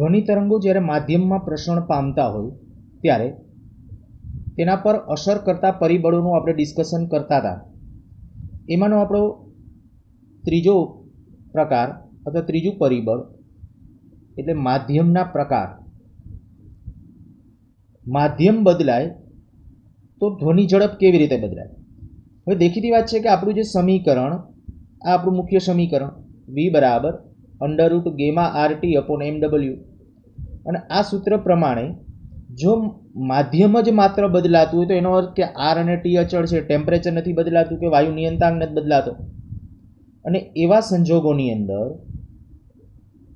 ધ્વનિ તરંગો જ્યારે માધ્યમમાં પ્રસરણ પામતા હોય ત્યારે તેના પર અસર કરતા પરિબળોનું આપણે ડિસ્કશન કરતા હતા. એમાંનો આપણો ત્રીજો પ્રકાર અથવા ત્રીજું પરિબળ એટલે માધ્યમના પ્રકાર. માધ્યમ બદલાય તો ધ્વનિ ઝડપ કેવી રીતે બદલાય? હવે દેખીતી વાત છે કે આપણું જે સમીકરણ, આ આપણું મુખ્ય સમીકરણ v બરાબર √γ/RT/MW, અને આ સૂત્ર પ્રમાણે જો માધ્યમ જ માત્ર બદલાતું હોય તો એનો અર્થ કે આર અને ટી અચળ છે, ટેમ્પરેચર નથી બદલાતું કે વાયુ નિયંત્રાંક નથી બદલાતો. અને એવા સંજોગોની અંદર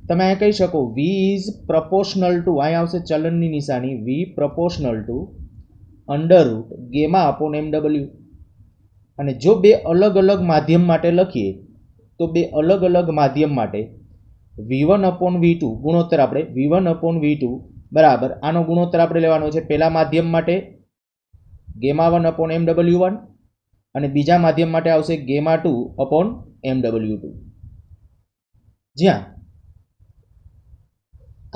તમે અહીંયા કહી શકો v ઇઝ પ્રપોર્શનલ ટુ, અહીંયા આવશે ચલનની નિશાની, v પ્રપોર્શનલ ટુ √γ/MW. અને જો બે અલગ અલગ માધ્યમ માટે લખીએ તો બે અલગ અલગ માધ્યમ માટે v1/v2 ગુણોત્તર આપણે v1/v2 બરાબર આનો ગુણોત્તર આપણે લેવાનો છે. પહેલા માધ્યમ માટે γ1/MW1 અને બીજા માધ્યમ માટે આવશે γ2/MW2. જ્યાં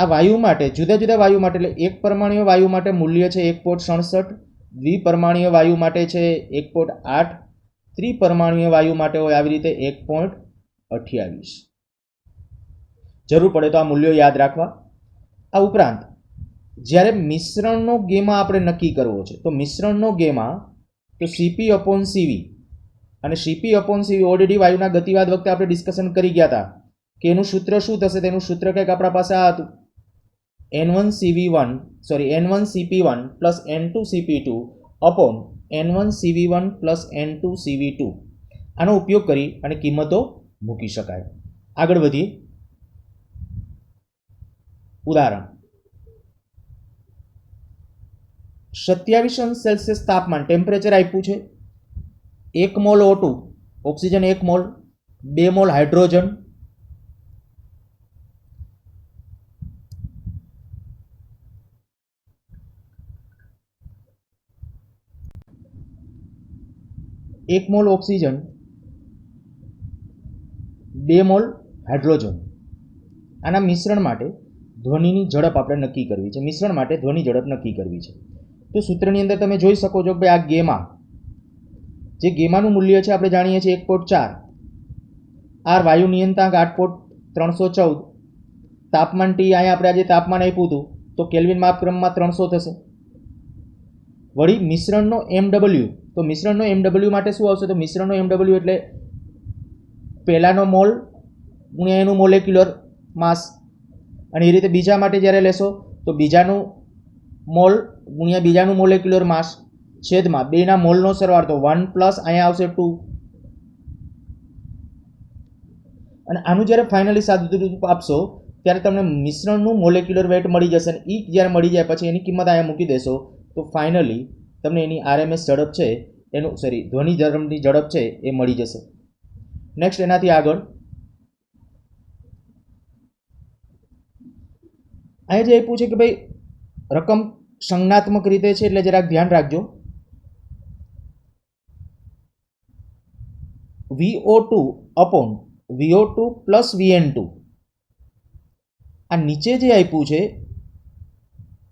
આ વાયુ માટે જુદા જુદા વાયુ માટે એટલે એક પરમાણુય વાયુ માટે મૂલ્ય છે 1.67, દ્વિપરમાણુય વાયુ માટે છે 1.8, ત્રિપરમાણુય વાયુ માટે હોય આવી રીતે 1.28. જરૂર પડે તો આ મૂલ્યો યાદ રાખવા. આ ઉપરાંત જ્યારે મિશ્રણનો ગેમા આપણે નક્કી કરવો છે તો મિશ્રણનો ગેમા તો CP/CV, અને CP/CV ઓલરેડી વાયુના ગતિવાદ વખતે આપણે ડિસ્કશન કરી ગયા હતા કે એનું સૂત્ર શું થશે. તેનું સૂત્ર કંઈક આપણા પાસે આ હતું, N1CP1 plus N2CP2 upon N1CV1 plus N2CV2. આનો ઉપયોગ કરી અને કિંમતો મૂકી શકાય. આગળ વધીએ. ઉદાહરણ 27°C તાપમાન, ટેમ્પરેચર આપ્યું છે. 1 mall O2 oxygen, 1 mall, 2 mall hydrogen, 1 mall oxygen, 2 mall hydrogen. આના મિશ્રણ માટે ધ્વનિની ઝડપ આપણે નક્કી કરવી છે. મિશ્રણ માટે ધ્વનિ ઝડપ નક્કી કરવી છે. તો સૂત્રની અંદર તમે જોઈ શકો છો કે ભાઈ આ ગેમા, જે ગેમાનું મૂલ્ય છે આપણે જાણીએ છીએ 1.4, આર વાયુ નિયંત્રાંક 8.314, તાપમાન ટી અહીંયા આપણે આજે તાપમાન આપ્યું હતું તો કેલ્વિન માપક્રમમાં 300 થશે. વળી મિશ્રણનો MW, તો મિશ્રણનો MW માટે શું આવશે? તો મિશ્રણનો MW એટલે પહેલાનો મોલ ગુણ્યા એનું મોલેક્યુલર માસ, અને એ રીતે બીજા માટે જ્યારે લેશો તો બીજાનું મોલ ગુણ્યા બીજાનું મોલેક્યુલર માસ છેદમાં બેના મોલનો સરવાળો, તો 1 પ્લસ અહીંયા આવશે 2. અને આનું જ્યારે ફાઇનલી સાદું રૂપ આપશો ત્યારે તમને મિશ્રણનું મોલેક્યુલર વેટ મળી જશે. અને એ જ્યારે મળી જાય પછી એની કિંમત અહીંયા મૂકી દેશો તો ફાઇનલી તમને એની RMS ઝડપ છે એનું ધ્વનિ ઝડપની ઝડપ છે એ મળી જશે. નેક્સ્ટ એનાથી આગળ અહીંયા જે આપ્યું છે કે ભાઈ રકમ સંજ્ઞાત્મક રીતે છે એટલે જરાક ધ્યાન રાખજો. VO2/VO2 plus VN2. આ નીચે જે આપ્યું છે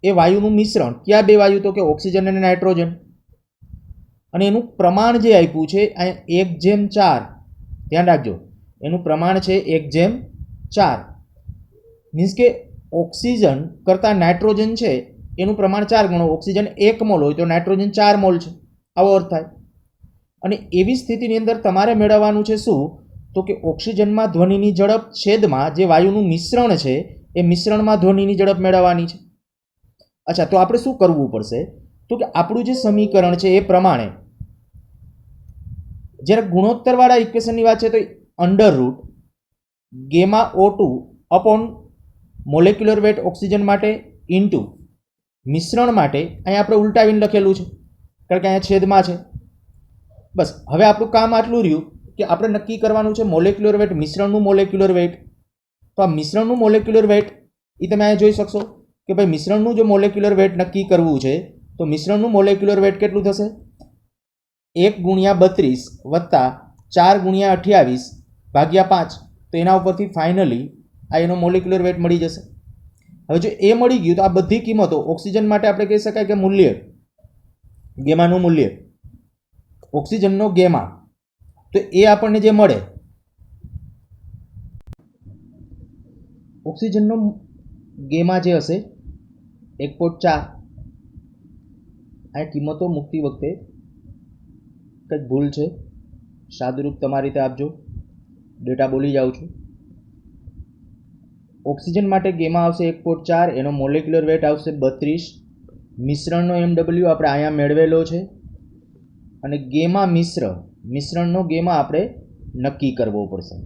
એ વાયુનું મિશ્રણ. કયા બે વાયુ? તો કે ઓક્સિજન અને નાઇટ્રોજન. અને એનું પ્રમાણ જે આપ્યું છે અહીંયા 1/4. ધ્યાન રાખજો, એનું પ્રમાણ છે 1/4. મીન્સ કે ઓક્સિજન કરતાં નાઇટ્રોજન છે એનું પ્રમાણ 4 ગણો. ઓક્સિજન 1 મોલ હોય તો નાઇટ્રોજન 4 મોલ છે, આવો અર્થ થાય. અને એવી સ્થિતિની અંદર તમારે મેળવવાનું છે શું? તો કે ઓક્સિજનમાં ધ્વનિની ઝડપ છેદમાં જે વાયુનું મિશ્રણ છે એ મિશ્રણમાં ધ્વનિની ઝડપ મેળવવાની છે. અચ્છા, તો આપણે શું કરવું પડશે? તો કે આપણું જે સમીકરણ છે એ પ્રમાણે જ્યારે ગુણોત્તરવાળા ઇક્વેશનની વાત છે તો √γ/O2 upon molecular weight oxygen માટે ઇન્ટુ મિશ્રણ માટે અહીંયા આપણે ઉલટાવીને લખેલું છે કારણ કે અહીંયા છેદમાં છે. બસ, હવે આપણું કામ આટલું રહ્યું કે આપણે નક્કી કરવાનું છે મોલેક્યુલર વેટ, મિશ્રણનું મોલેક્યુલર વેટ. તો આ મિશ્રણનું મોલેક્યુલર વેટ એ તમે અહીંયા જોઈ શકશો કે ભાઈ મિશ્રણનું જો મોલેક્યુલર વેટ નક્કી કરવું છે તો મિશ્રણનું મોલેક્યુલર વેટ કેટલું થશે? 1/32 વત્તા 4/28 ભાગ્યા 5. તો એના ઉપરથી ફાઇનલી આ એનો મોલેક્યુલર વેટ મળી જશે. હવે જો એ મળી ગયું તો આ બધી કિંમતો ઓક્સિજન માટે આપણે કહી શકાય કે મૂલ્ય ગેમાનું મૂલ્ય ઓક્સિજનનો ગેમા તો એ આપણને જે મળે ઓક્સિજનનો ગેમા જે હશે 1.4 આ કિંમતો મૂકતી વખતે કંઈક ભૂલ છે સાદુરૂપ તમારી રીતે આપજો ડેટા બોલી જાઉં છું ઓક્સિજન માટે ગેમા આવશે 1.4 એનો મોલેક્યુલર વેટ આવશે 32 મિશ્રણનો MW આપણે અહીંયા મેળવેલો છે અને ગેમા મિશ્રણનો ગેમા આપણે નક્કી કરવો પડશે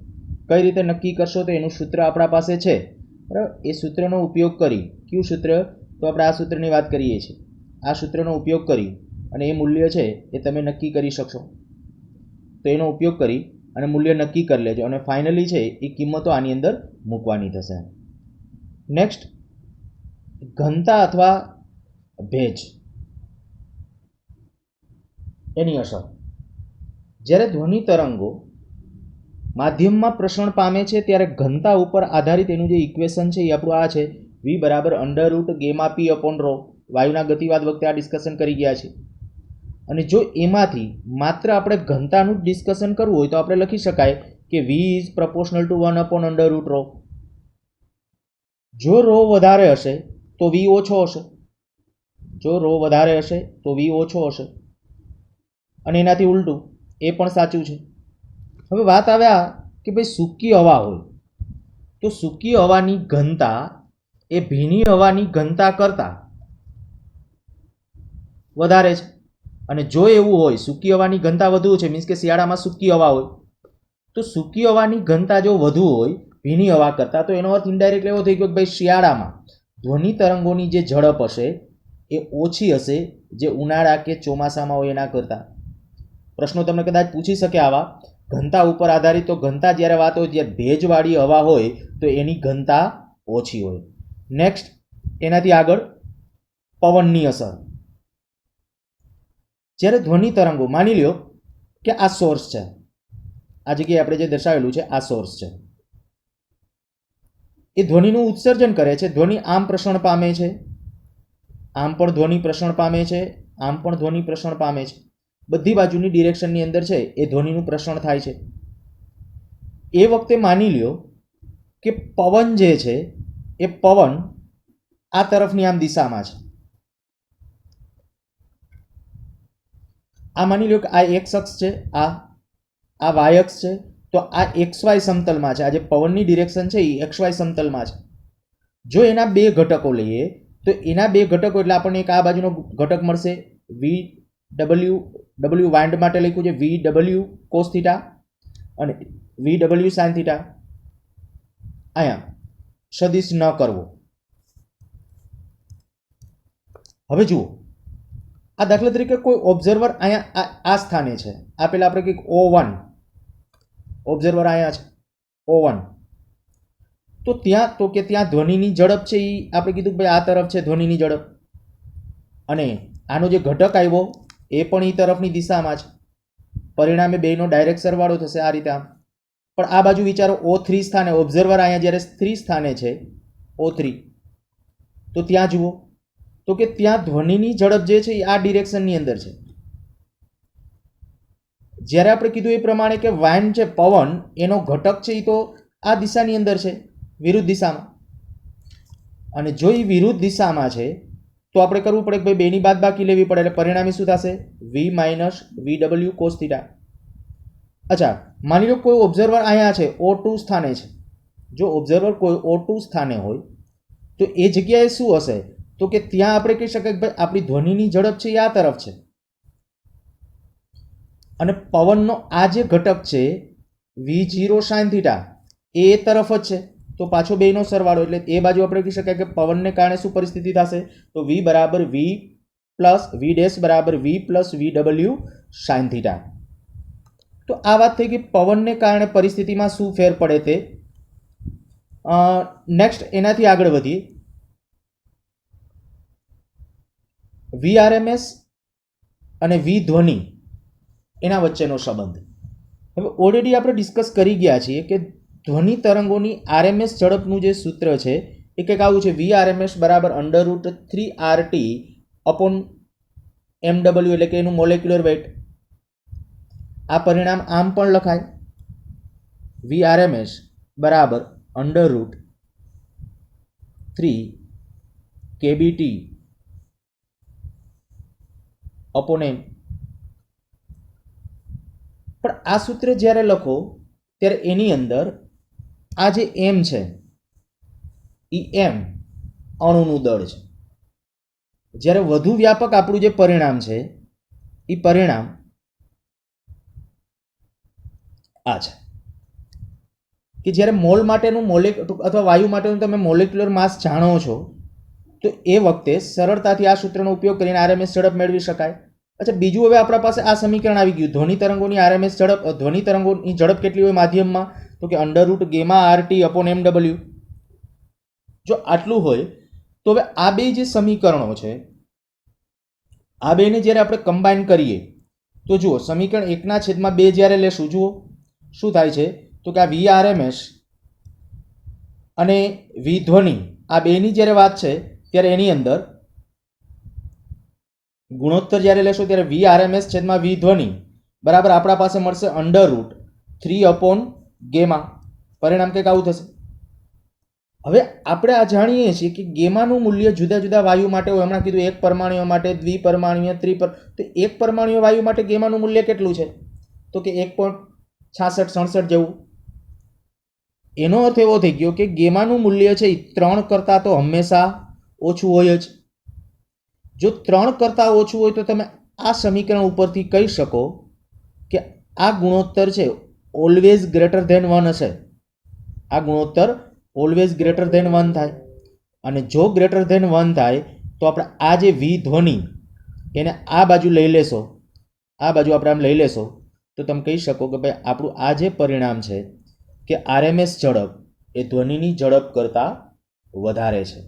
કઈ રીતે નક્કી કરશો તો એનું સૂત્ર આપણા પાસે છે બરાબર એ સૂત્રનો ઉપયોગ કરી કયું સૂત્ર તો આપણે આ સૂત્રની વાત કરીએ છીએ આ સૂત્રનો ઉપયોગ કરી અને એ મૂલ્ય છે એ તમે નક્કી કરી શકશો તો એનો ઉપયોગ કરી અને મૂલ્ય નક્કી કરી લેજો અને ફાઇનલી છે એ કિંમતો આની અંદર મૂકવાની થશે નેક્સ્ટ ઘનતા અથવા ભેજ એની અસર જ્યારે ધ્વનિ તરંગો માધ્યમમાં પ્રસરણ પામે છે ત્યારે ઘનતા ઉપર આધારિત એનું જે ઇક્વેશન છે એ આપણું આ છે v બરાબર √γ p અપોન ρ વાયુના ગતિવાદ વખતે આ ડિસ્કશન કરી ગયા છે અને જો એમાંથી માત્ર આપણે ઘનતાનું જ ડિસ્કશન કરવું હોય તો આપણે લખી શકાય કે v is proportional to 1 upon √ρ જો ρ વધારે હશે તો v ઓછો હશે જો ρ વધારે હશે તો v ઓછો હશે અને એનાથી ઉલટું એ પણ સાચું છે હવે વાત આવે આ કે ભાઈ સૂકી હવા હોય તો સૂકી હવાની ઘનતા એ ભીની હવાની ઘનતા કરતાં વધારે છે અને જો એવું હોય સૂકી હવાની ઘનતા વધુ છે મીન્સ કે શિયાળામાં સૂકી હવા હોય તો સૂકી હવાની ઘનતા જો વધુ હોય ભીની હવા કરતાં તો એનો અર્થ ઇનડાયરેક્ટ એવો થઈ ગયો કે ભાઈ શિયાળામાં ધ્વનિ તરંગોની જે ઝડપ હશે એ ઓછી હશે જે ઉનાળા કે ચોમાસામાં હોય એના કરતાં પ્રશ્નો તમને કદાચ પૂછી શકે આવા ઘનતા ઉપર આધારિત તો ઘનતા જ્યારે વાત હોય ત્યારે ભેજવાળી હવા હોય તો એની ઘનતા ઓછી હોય નેક્સ્ટ એનાથી આગળ પવનની અસર જ્યારે ધ્વનિ તરંગો માની લ્યો કે આ સોર્સ છે આ જગ્યાએ આપણે જે દર્શાવેલું છે આ સોર્સ છે એ ધ્વનિનું ઉત્સર્જન કરે છે ધ્વનિ આમ પ્રસરણ પામે છે આમ પણ ધ્વનિ પ્રસરણ પામે છે આમ પણ ધ્વનિ પ્રસરણ પામે છે બધી બાજુની ડિરેક્શનની અંદર છે એ ધ્વનિનું પ્રસરણ થાય છે એ વખતે માની લ્યો કે પવન જે છે એ પવન આ તરફની આમ દિશામાં છે આ માની લ્યો કે આ એક્સ અક્ષ છે આ વાય અક્ષ છે તો આ XY સમતલમાં છે આ જે પવનની ડિરેક્શન છે એ XY સમતલમાં છે જો એના બે ઘટકો લઈએ તો એના બે ઘટકો એટલે આપણને એક આ બાજુનો ઘટક મળશે w વાઇન્ડ માટે લખ્યું છે VW cos થીટા અને VW sin થીટા અહીંયા સદિશ ન કરવો હવે જુઓ આ દાખલા તરીકે કોઈ ઓબ્ઝર્વર અહીંયા આ સ્થાને છે આ પેલા આપણે કંઈક O1 ઓબ્ઝર્વર અહીંયા છે O1 તો ત્યાં ધ્વનિની ઝડપ છે એ આપણે કીધું ભાઈ આ તરફ છે ધ્વનિની ઝડપ અને આનો જે ઘટક આવ્યો એ પણ એ તરફની દિશામાં છે પરિણામે બેનો ડાયરેક્ટ સરવાળો થશે આ રીતે આમ પણ આ બાજુ વિચારો O3 સ્થાને ઓબ્ઝર્વર અહીંયા જ્યારે 3 સ્થાને છે O3 તો ત્યાં જુઓ તો કે ત્યાં ધ્વનિની ઝડપ જે છે એ આ ડિરેક્શનની અંદર છે જ્યારે આપણે કીધું એ પ્રમાણે કે વાઇન્ડ છે પવન એનો ઘટક છે એ તો આ દિશાની અંદર છે વિરુદ્ધ દિશામાં અને જો એ વિરુદ્ધ દિશામાં છે તો આપણે કરવું પડે કે ભાઈ બેની બાદબાકી લેવી પડે એટલે પરિણામે શું થશે v minus VW cos theta અચ્છા માની લો કોઈ ઓબ્ઝર્વર અહીંયા છે O2 સ્થાને છે જો ઓબ્ઝર્વર કોઈ O2 સ્થાને હોય તો એ જગ્યાએ શું હશે તો કે ત્યાં આપણે કહી શકાય કે ભાઈ આપણી ધ્વનિની ઝડપ છે એ આ તરફ છે અને પવનનો આ જે ઘટક છે V0 sin થીટા એ તરફ જ છે તો પાછો બેનો સરવાળો એટલે એ બાજુ આપણે કહી શકાય કે પવનને કારણે શું પરિસ્થિતિ થશે તો v બરાબર v પ્લસ v ડેશ બરાબર v plus VW sin theta તો આ વાત થઈ ગઈ પવનને કારણે પરિસ્થિતિમાં શું ફેર પડે તે નેક્સ્ટ એનાથી આગળ વધીએ VRMS અને V ધ્વનિ એના વચ્ચેનો સંબંધ હવે ઓલરેડી આપણે ડિસ્કસ કરી ગયા છીએ કે ધ્વનિ તરંગોની RMS ઝડપનું જે સૂત્ર છે એ કંઈક આવું છે, VRMS બરાબર √3RT અપોન MW એટલે કે એનું મોલેક્યુલર વેઇટ. આ પરિણામ આમ પણ લખાય, VRMS બરાબર √3 kBT અપોન M. પણ આ સૂત્ર જ્યારે લખો ત્યારે એની અંદર આ જે M છે એ M અણુનું દળ છે. જ્યારે વધુ વ્યાપક આપણું જે પરિણામ છે એ પરિણામ આ છે કે જ્યારે મોલ માટેનું અથવા વાયુ માટેનું તમે મોલેક્યુલર માસ જાણો છો તો એ વખતે સરળતાથી આ સૂત્રનો ઉપયોગ કરીને આરએમએસ ઝડપ મેળવી શકાય. અચ્છા, બીજું હવે આપણા પાસે આ સમીકરણ આવી ગયું, ધ્વનિ તરંગોની આરએમએસ ઝડપ. ધ્વનિ તરંગોની ઝડપ કેટલી હોય માધ્યમમાં? તો કે √γ_RT અપોન MW. જો આટલું હોય તો હવે આ બે જે સમીકરણો છે આ બેને જ્યારે આપણે કમ્બાઈન કરીએ તો જુઓ, સમીકરણ 1/2 જ્યારે લેશું, જુઓ શું થાય છે તો કે આ VRMS અને V ધ્વનિ આ બેની જ્યારે વાત છે ત્યારે એની અંદર ગુણોત્તર જ્યારે લેશો ત્યારે VRMS છેદમાં V ધ્વનિ બરાબર આપણા પાસે મળશે √3/γ. પરિણામ કંઈક આવું થશે. હવે આપણે આ જાણીએ છીએ કે ગેમાનું મૂલ્ય જુદા જુદા વાયુ માટે હોય. હમણાં કીધું એક પરમાણુઓ માટે, દ્વિપરમાણુય, તો એક પરમાણુય વાયુ માટે ગેમાનું મૂલ્ય કેટલું છે તો કે 1.6667 જેવું. એનો અર્થ એવો થઈ ગયો કે ગેમાનું મૂલ્ય છે એ 3 કરતાં તો હંમેશા ઓછું હોય જ. જો 3 કરતાં ઓછું હોય તો તમે આ સમીકરણ ઉપરથી કહી શકો કે આ ગુણોત્તર છે ઓલવેઝ ગ્રેટર ધેન 1 હશે. આ ગુણોત્તર ઓલવેઝ ગ્રેટર ધેન 1 થાય. અને જો ગ્રેટર ધેન 1 થાય તો આપણે આ જે V ધ્વનિ એને આ બાજુ લઈ લેશો, આ બાજુ આપણે આમ લઈ લેશો તો તમે કહી શકો કે ભાઈ આપણું આ જે પરિણામ છે કે આરએમએસ ઝડપ એ ધ્વનિની ઝડપ કરતાં વધારે છે.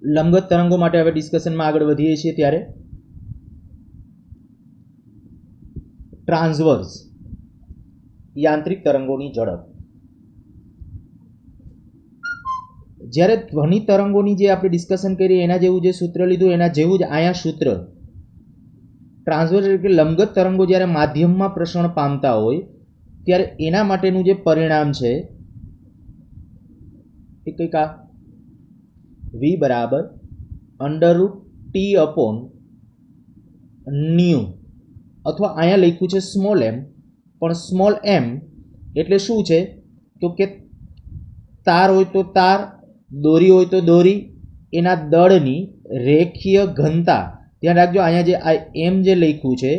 લંબગત તરંગો માટે હવે ડિસ્કશનમાં આગળ વધીએ છીએ ત્યારે ટ્રાન્સવર્સ યાંત્રિક તરંગોની ઝડપ. જ્યારે ધ્વનિ તરંગોની જે આપણે ડિસ્કશન કરી એના જેવું જે સૂત્ર લીધું એના જેવું જ આયા સૂત્ર ટ્રાન્સવર્સ એટલે કે લંબગત તરંગો જ્યારે માધ્યમમાં પ્રસરણ પામતા હોય ત્યારે એના માટેનું જે પરિણામ છે એ કંઈક આ V બરાબર √T/υ અથવા અહીંયા લખ્યું છે સ્મોલ m, પણ સ્મોલ m એટલે શું છે તો કે તાર હોય તો તાર, દોરી હોય તો દોરી, એના દળની રેખીય ઘનતા. ધ્યાન રાખજો, અહીંયા જે આ m જે લખ્યું છે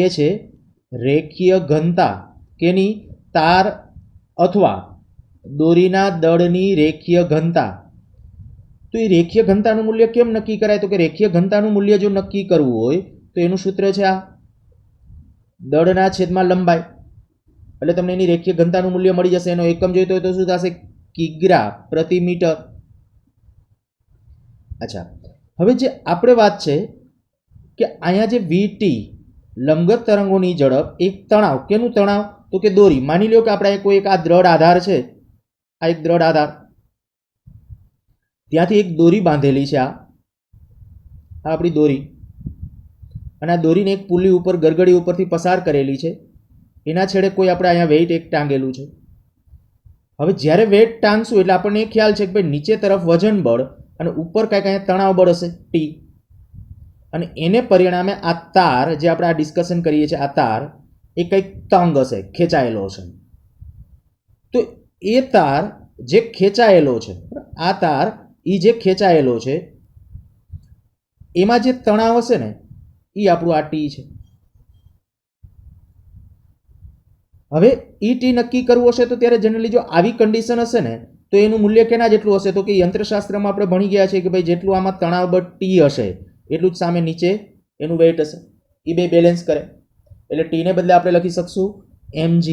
એ છે રેખીય ઘનતા કેની? તાર અથવા દોરીના દળની રેખીય ઘનતા. તો એ રેખીય ઘનતાનું મૂલ્ય કેમ નક્કી કરાય? તો કે રેખીય ઘનતાનું મૂલ્ય જો નક્કી કરવું હોય તો એનું સૂત્ર છે આ દળના છેદમાં લંબાઈ. એટલે તમને એની રેખીય ઘનતાનું મૂલ્ય મળી જશે. એનો એકમ જોઈતો હોય તો શું થશે? કિગ્રા પ્રતિ મીટર. અચ્છા, હવે જે આપણે વાત છે કે અહીંયા જે VT લંબગત તરંગોની ઝડપ એક તણાવ, કેનું તણાવ? તો કે દોરી. માની લો કે આપણે કોઈ એક આ દ્રઢ આધાર છે, આ એક દ્રઢ આધાર, ત્યાંથી એક દોરી બાંધેલી છે, આ આપણી દોરી, અને આ દોરીને એક પુલી ઉપર ગરગડી ઉપરથી પસાર કરેલી છે. એના છેડે કોઈ આપણે અહીંયા વેઇટ એક ટાંગેલું છે. હવે જ્યારે વેઇટ ટાંગશું એટલે આપણને એ ખ્યાલ છે કે ભાઈ નીચે તરફ વજન બળ અને ઉપર કાંઈક અહીંયા તણાવ બળ હશે T, અને એને પરિણામે આ તાર જે આપણે આ ડિસ્કશન કરીએ છીએ આ તાર એ કંઈક તંગ હશે, ખેંચાયેલો હશે. તો એ તાર જે ખેંચાયેલો છે, આ તાર એ જે ખેંચાયેલો છે એમાં જે તણાવ હશે ને એ આપણું આ ટી છે. હવે ઈ ટી નક્કી કરવું હશે તો ત્યારે જનરલી જો આવી કન્ડિશન હશે ને તો એનું મૂલ્ય કેના જેટલું હશે? તો કે યંત્રશાસ્ત્રમાં આપણે ભણી ગયા છે કે ભાઈ જેટલું આમાં તણાવ બળ ટી હશે એટલું જ સામે નીચે એનું વેઇટ હશે. એ બે બેલેન્સ કરે એટલે ટીને બદલે આપણે લખી શકશું mg,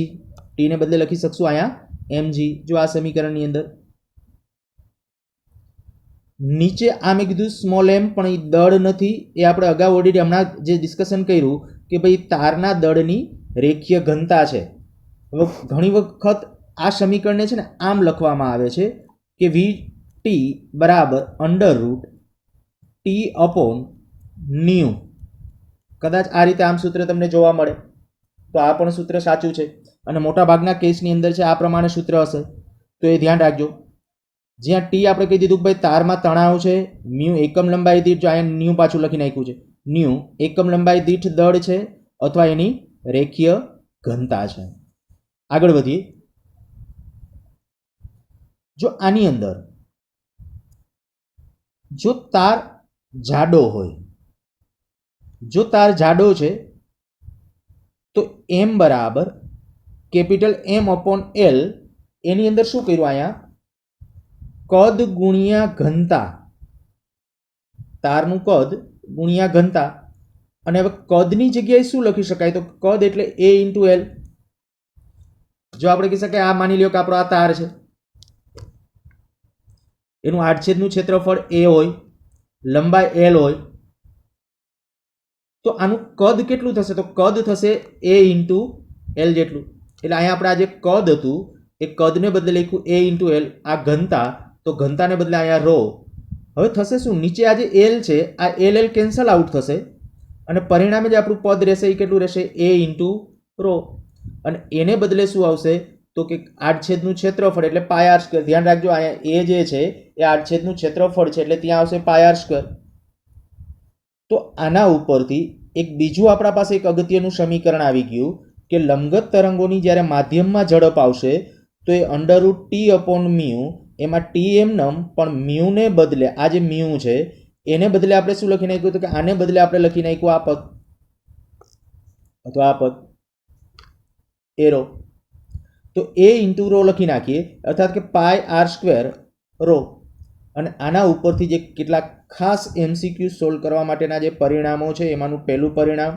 ટીને બદલે લખી શકશું અહીંયા mg. જો આ સમીકરણની અંદર નીચે આ મેં કીધું સ્મોલ m, પણ એ દળ નથી, એ આપણે અગાઉ ઓલરેડી હમણાં જે ડિસ્કશન કર્યું કે ભાઈ તારના દળની રેખીય ઘનતા છે. હવે ઘણી વખત આ સમીકરણને છે ને આમ લખવામાં આવે છે કે વી બરાબર √T/ν. કદાચ આ રીતે આમ સૂત્ર તમને જોવા મળે તો આ પણ સૂત્ર સાચું છે અને મોટા ભાગના કેસની અંદર છે આ પ્રમાણે સૂત્ર હશે. તો એ ધ્યાન રાખજો. જ્યાં ટી આપણે કહી દીધું કે ભાઈ તારમાં તણાવ છે, મ્યુ એકમ લંબાઈ દીઠ, જો અહીંયા ન્યુ પાછું લખી નાખ્યું છે, ન્યુ એકમ લંબાઈ દીઠ દળ છે અથવા એની રેખીય ઘનતા છે. આગળ વધીએ. જો આની અંદર જો તાર જાડો હોય, જો તાર જાડો છે તો એમ બરાબર કેપિટલ M/L, એની અંદર શું કર્યું અહીંયા કદ ગુણ્યા ઘનતા, તારનું કદ ગુણ્યા ઘનતા. અને હવે કદની જગ્યાએ શું લખી શકાય તો કદ એટલે A/L. જો આપણે કહી શકાય આ માની લ્યો કે આપણો આ તાર છે, એનું આડછેદનું ક્ષેત્રફળ A હોય, લંબાઈ L હોય, તો આનું કદ કેટલું થશે તો કદ થશે A/L જેટલું. એટલે અહીંયા આપણે આ જે કદ હતું એ કદને બદલે લખ્યું A/L. આ ઘનતા, તો ઘનતાને બદલે અહીંયા રો. હવે થશે શું, નીચે આ જે L છે આ L કેન્સલ આઉટ થશે અને પરિણામે જે આપણું પદ રહેશે એ કેટલું રહેશે A/ρ. અને એને બદલે શું આવશે તો કે આડછેદનું ક્ષેત્રફળ એટલે πr². ધ્યાન રાખજો અહીંયા એ જે છે એ આડછેદનું ક્ષેત્રફળ છે એટલે ત્યાં આવશે πr². તો આના ઉપરથી એક બીજું આપણા પાસે એક અગત્યનું સમીકરણ આવી ગયું કે લંબગત તરંગોની જ્યારે માધ્યમમાં ઝડપ આવશે તો એ √T/μ, એમાં T એમનેમ પણ મ્યુને બદલે આ જે મ્યુ છે એને બદલે આપણે શું લખી નાખ્યું તો કે આને બદલે આપણે લખી નાખ્યું આ પદ અથવા આ પદ એરો. તો A/ρ લખી નાખીએ અર્થાત કે πr²ρ. અને આના ઉપરથી જે કેટલાક ખાસ MCQ સોલ્વ કરવા માટેના જે પરિણામો છે એમાંનું પહેલું પરિણામ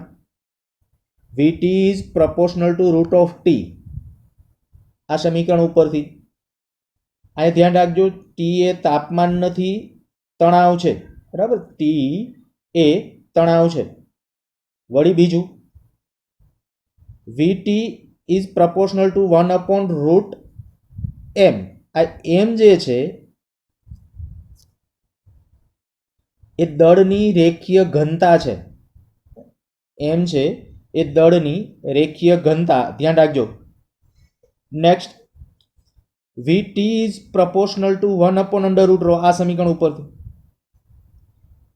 Vt is proportional to √T. આ સમીકરણ ઉપરથી આ ધ્યાન રાખજો, T એ તાપમાન નથી, તણાવ છે. બરાબર, T એ તણાવ છે. વળી બીજું Vt is proportional to 1/√m. આ m જે છે એ દળની રેખીય ઘનતા છે. m છે એ દળની રેખીય ઘનતા, ધ્યાન રાખજો. Next Vt is proportional to 1/√ρ. આ સમીકરણ ઉપરથી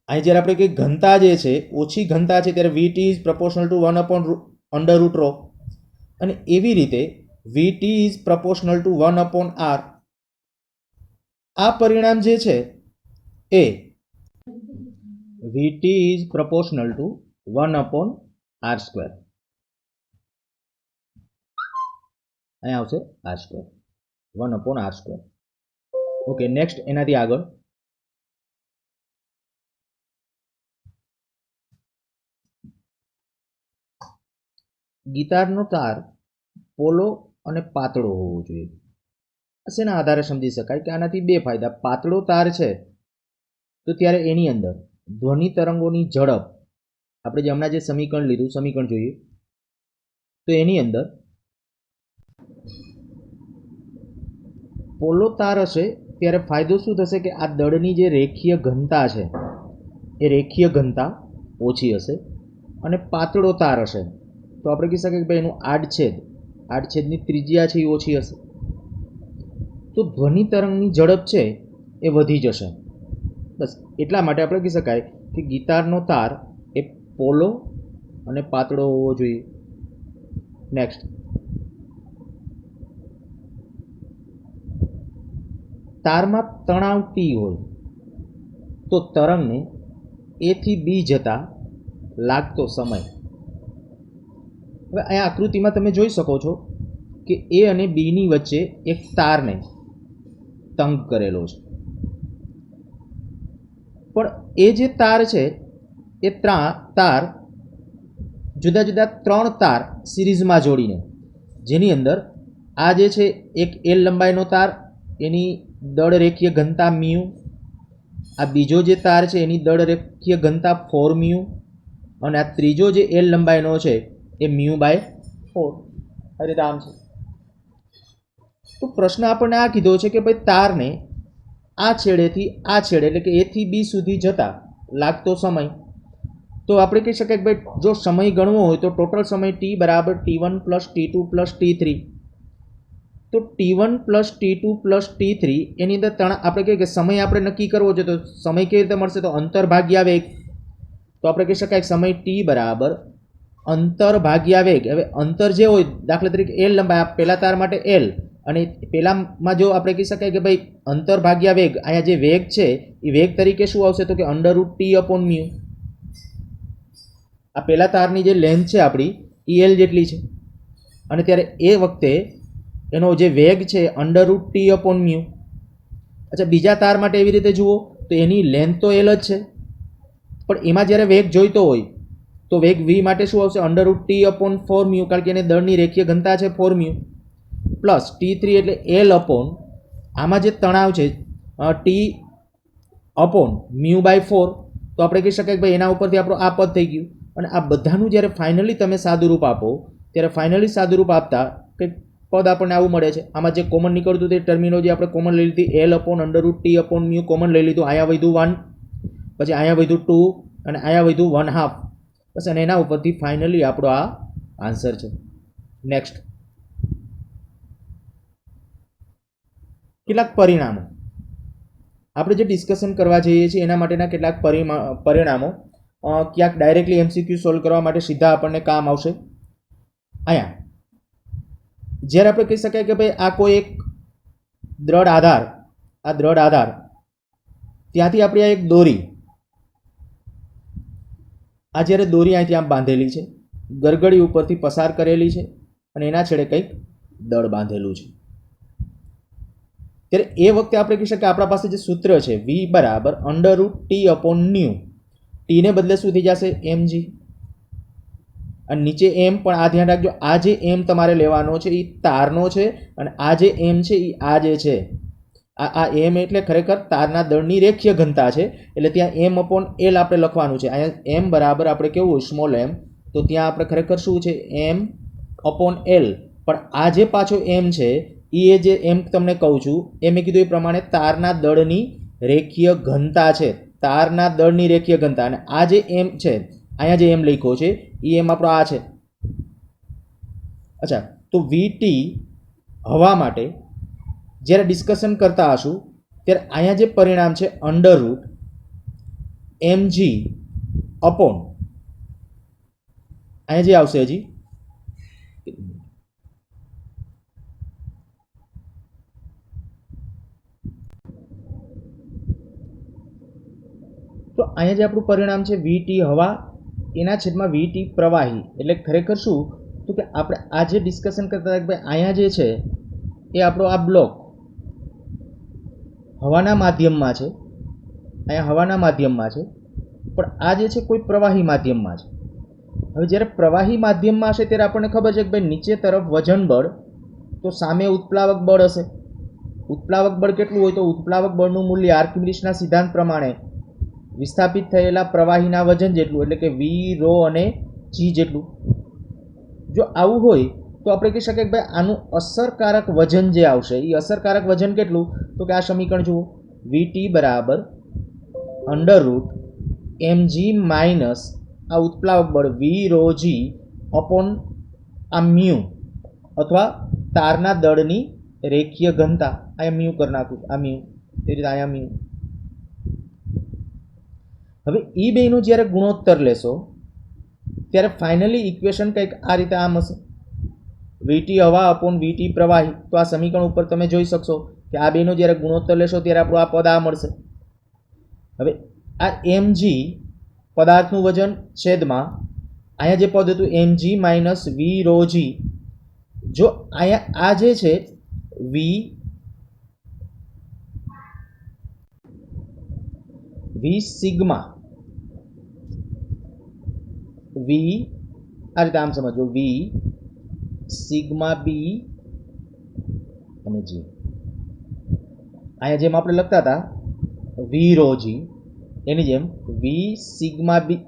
અહીં જ્યારે આપણે કઈ ઘનતા જે છે ઓછી ઘનતા છે ત્યારે Vt is proportional to 1/√ρ. અને એવી રીતે Vt is proportional to 1/r. આ પરિણામ જે છે એ Vt is proportional to 1/r². અહીં આવશે r², 1/r². ઓકે, નેક્સ્ટ એનાથી આગળ ગિટારનો તાર પોલો અને પાતળો હોવો જોઈએ. શેના આધારે સમજી શકાય કે આનાથી બે ફાયદા. પાતળો તાર છે તો ત્યારે એની અંદર ધ્વનિ તરંગોની ઝડપ, આપણે જે હમણાં જે સમીકરણ લીધું સમીકરણ જોઈએ તો એની અંદર પોલો તાર હશે ત્યારે ફાયદો શું થશે કે આ દળની જે રેખીય ઘનતા છે એ રેખીય ઘનતા ઓછી હશે. અને પાતળો તાર હશે તો આપણે કહી શકીએ કે ભાઈ એનું આડછેદની ત્રિજ્યા છે એ ઓછી હશે, તો ધ્વનિ તરંગની ઝડપ છે એ વધી જશે. બસ એટલા માટે આપણે કહી શકાય કે ગિટારનો તાર એ પોલો અને પાતળો હોવો જોઈએ. નેક્સ્ટ તારમાં તણાવ T હોય તો તરંગને A થી B જતા લાગતો સમય. હવે અહીંયા આકૃતિમાં તમે જોઈ શકો છો કે A અને B ની વચ્ચે એક તારને તંગ કરેલો છે, પણ એ જે તાર છે એ તાર જુદા જુદા 3 તાર સિરીઝમાં જોડીને, જેની અંદર આ જે છે એક L લંબાઈનો તાર, એની દળ રેખીય ઘનતા મ્યુ, આ બીજો જે તાર છે એની દળ રેખીય ઘનતા 4 મ્યુ, અને આ ત્રીજો જે એલ લંબાઈનો છે એ મ્યુ બાય 4 આ રીતે આમ છે. તો પ્રશ્ન આપણને આ કીધો છે કે ભાઈ તારને આ છેડેથી આ છેડે એટલે કે એ થી બી સુધી જતા લાગતો સમય, તો આપણે કહી શકાય કે ભાઈ જો સમય ગણવો હોય તો ટોટલ સમય ટી બરાબર T1 plus T2 plus T3. તો T1 plus T2 plus T3 એની અંદર આપણે કહીએ કે સમય આપણે નક્કી કરવો છે, તો સમય કેવી રીતે મળશે? તો અંતર ભાગ્યા વેગ. તો આપણે કહી શકાય સમય ટી બરાબર અંતર ભાગ્યા વેગ. હવે અંતર જે હોય દાખલા તરીકે એલ લંબાઈ, પહેલા તાર માટે એલ, અને પહેલામાં જો આપણે કહી શકાય કે ભાઈ અંતર ભાગ્યા વેગ, અહીંયા જે વેગ છે એ વેગ તરીકે શું આવશે? તો કે √T/μ. આ પહેલા તારની જે લેન્થ છે આપણી એ એલ જેટલી છે, અને ત્યારે એ વખતે એનો જે વેગ છે √T/μ. અચ્છા, બીજા તાર માટે એવી રીતે જુઓ તો એની લેન્થ તો એલ જ છે, પણ એમાં જ્યારે વેગ જોઈતો હોય તો વેગ v માટે શું આવશે? √T/4μ, કારણ કે એને દળની રેખીય ઘનતા છે 4μ, પ્લસ T3 એટલે એલ અપોન આમાં જે તણાવ છે T/μ/4. તો આપણે કહી શકાય કે ભાઈ એના ઉપરથી આપણું આ પદ થઈ ગયું. અને આ બધાનું જ્યારે ફાઇનલી તમે સાદુરૂપ આપો ત્યારે ફાઇનલી સાદુરૂપ આપતા કંઈક પદ આપણને આવું મળે છે. આમાં જે કોમન નીકળતું તે ટર્મિનોલોજી આપણે કોમન લઈ લીધી, એલ અપોન √T/μ કોમન લઈ લીધું, અહીંયા વધ્યું 1, પછી અહીંયા વધ્યું 2, અને અહીંયા વધ્યું 1/2. બસ, અને એના ઉપરથી ફાઇનલી આપણો આ આન્સર છે. નેક્સ્ટ, કેટલાક પરિણામો આપણે જે ડિસ્કશન કરવા જઈએ છીએ એના માટેના કેટલાક પરિણામો ક્યાંક ડાયરેક્ટલી એમસીક્યુ સોલ્વ કરવા માટે સીધા આપણને કામ આવશે. અહીંયા જ્યારે આપણે કહી શકાય કે ભાઈ આ કોઈ એક દ્રઢ આધાર, આ દ્રઢ આધાર ત્યાંથી આપણી આ એક દોરી, આ જ્યારે દોરી અહીંથી આમ બાંધેલી છે, ગરગડી ઉપરથી પસાર કરેલી છે, અને એના છેડે કંઈક દળ બાંધેલું છે, ત્યારે એ વખતે આપણે કહી શકીએ આપણા પાસે જે સૂત્ર છે v બરાબર √T/μ. ટી ને બદલે શું થઈ જશે? mg. અને નીચે m, પણ આ ધ્યાન રાખજો, આ જે m તમારે લેવાનો છે એ તારનો છે, અને આ જે m છે એ આ જે છે આ m એટલે ખરેખર તારના દળની રેખીય ઘનતા છે, એટલે ત્યાં m/l આપણે લખવાનું છે. અહીંયા m બરાબર આપણે કેવું સ્મોલ m, તો ત્યાં આપણે ખરેખર શું છે? m/l. પણ આ જે પાછો m છે એ જે m તમને કહું છું એ મેં કીધું એ પ્રમાણે તારના દળની રેખીય ઘનતા છે, તારના દળની રેખીય ઘનતા. અને આ જે m છે, અહીંયા જે m લખ્યો છે એ m આપણો આ છે. અચ્છા, તો vt હવા માટે જ્યારે ડિસ્કશન કરતા હશું ત્યારે અહીંયા જે પરિણામ છે √mg અપોન અહીંયા જે આવશે હજી તો અહીંયા જે આપણું પરિણામ છે vt હવા એના છેદમાં vt પ્રવાહી, એટલે ખરેખર શું તો કે આપણે આ જે ડિસ્કશન કરતા હતા કે ભાઈ અહીંયા જે છે એ આપણો આ બ્લોક હવાના માધ્યમમાં છે, અહીંયા હવાના માધ્યમમાં છે, પણ આ જે છે કોઈ પ્રવાહી માધ્યમમાં છે. હવે જ્યારે પ્રવાહી માધ્યમમાં હશે ત્યારે આપણને ખબર છે કે ભાઈ નીચે તરફ વજન બળ, તો સામે ઉત્પ્લાવક બળ હશે. ઉત્પ્લાવક બળ કેટલું હોય? તો ઉત્પ્લાવક બળનું મૂલ્ય આર્કિમિડીઝના સિદ્ધાંત પ્રમાણે વિસ્થાપિત થયેલા પ્રવાહીના વજન જેટલું, એટલે કે v, ρ અને g જેટલું. જો આવું હોય તો આપણે કહી શકીએ કે ભાઈ આનું અસરકારક વજન જે આવશે એ અસરકારક વજન કેટલું? તો કે આ સમીકરણ જુઓ, vt બરાબર √mg માઇનસ આ ઉત્પ્લાવક બળ v, ρ, g અપોન આ મ્યુ, અથવા તારના દળની રેખીય ઘનતા. અહીંયા મ્યુ કરી નાખું, આ મ્યુ, એ રીતે અહીંયા મ્યુ. હવે એ બેનો જ્યારે ગુણોત્તર લેશો ત્યારે ફાઇનલી ઇક્વેશન કંઈક આ રીતે આમ હશે, vt હવા અપોન vt પ્રવાહી. તો આ સમીકરણ ઉપર તમે જોઈ શકશો કે આ બેનો જ્યારે ગુણોત્તર લેશો ત્યારે આપણું આ પદ આ મળશે. હવે આ mg પદાર્થનું વજન છેદમાં અહીંયા જે પદ હતું mg માઇનસ v, ρ, g. જો અહીંયા આ જે છે v સિગ્મા, v આ રીતે આમ સમજો, v સિગ્મા બી અને g. અહીંયા જેમ આપણે લખતા હતા v, ρ, g એની જેમ v સિગ્મા બી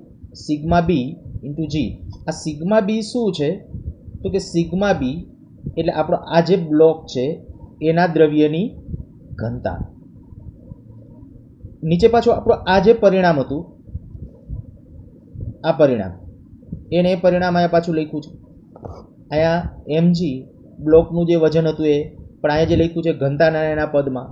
સિગ્મા બી ઇન્ટુ જી. આ સિગ્મા બી શું છે? તો કે સિગ્મા બી એટલે આપણો આ જે બ્લોક છે એના દ્રવ્યની ઘનતા. નીચે પાછું આપણું આ જે પરિણામ હતું, આ પરિણામ, એને એ પરિણામ અહીંયા પાછું લખ્યું છે. અહીંયા mg બ્લોકનું જે વજન હતું એ, પણ અહીંયા જે લખ્યું છે ઘનતાના એના પદમાં.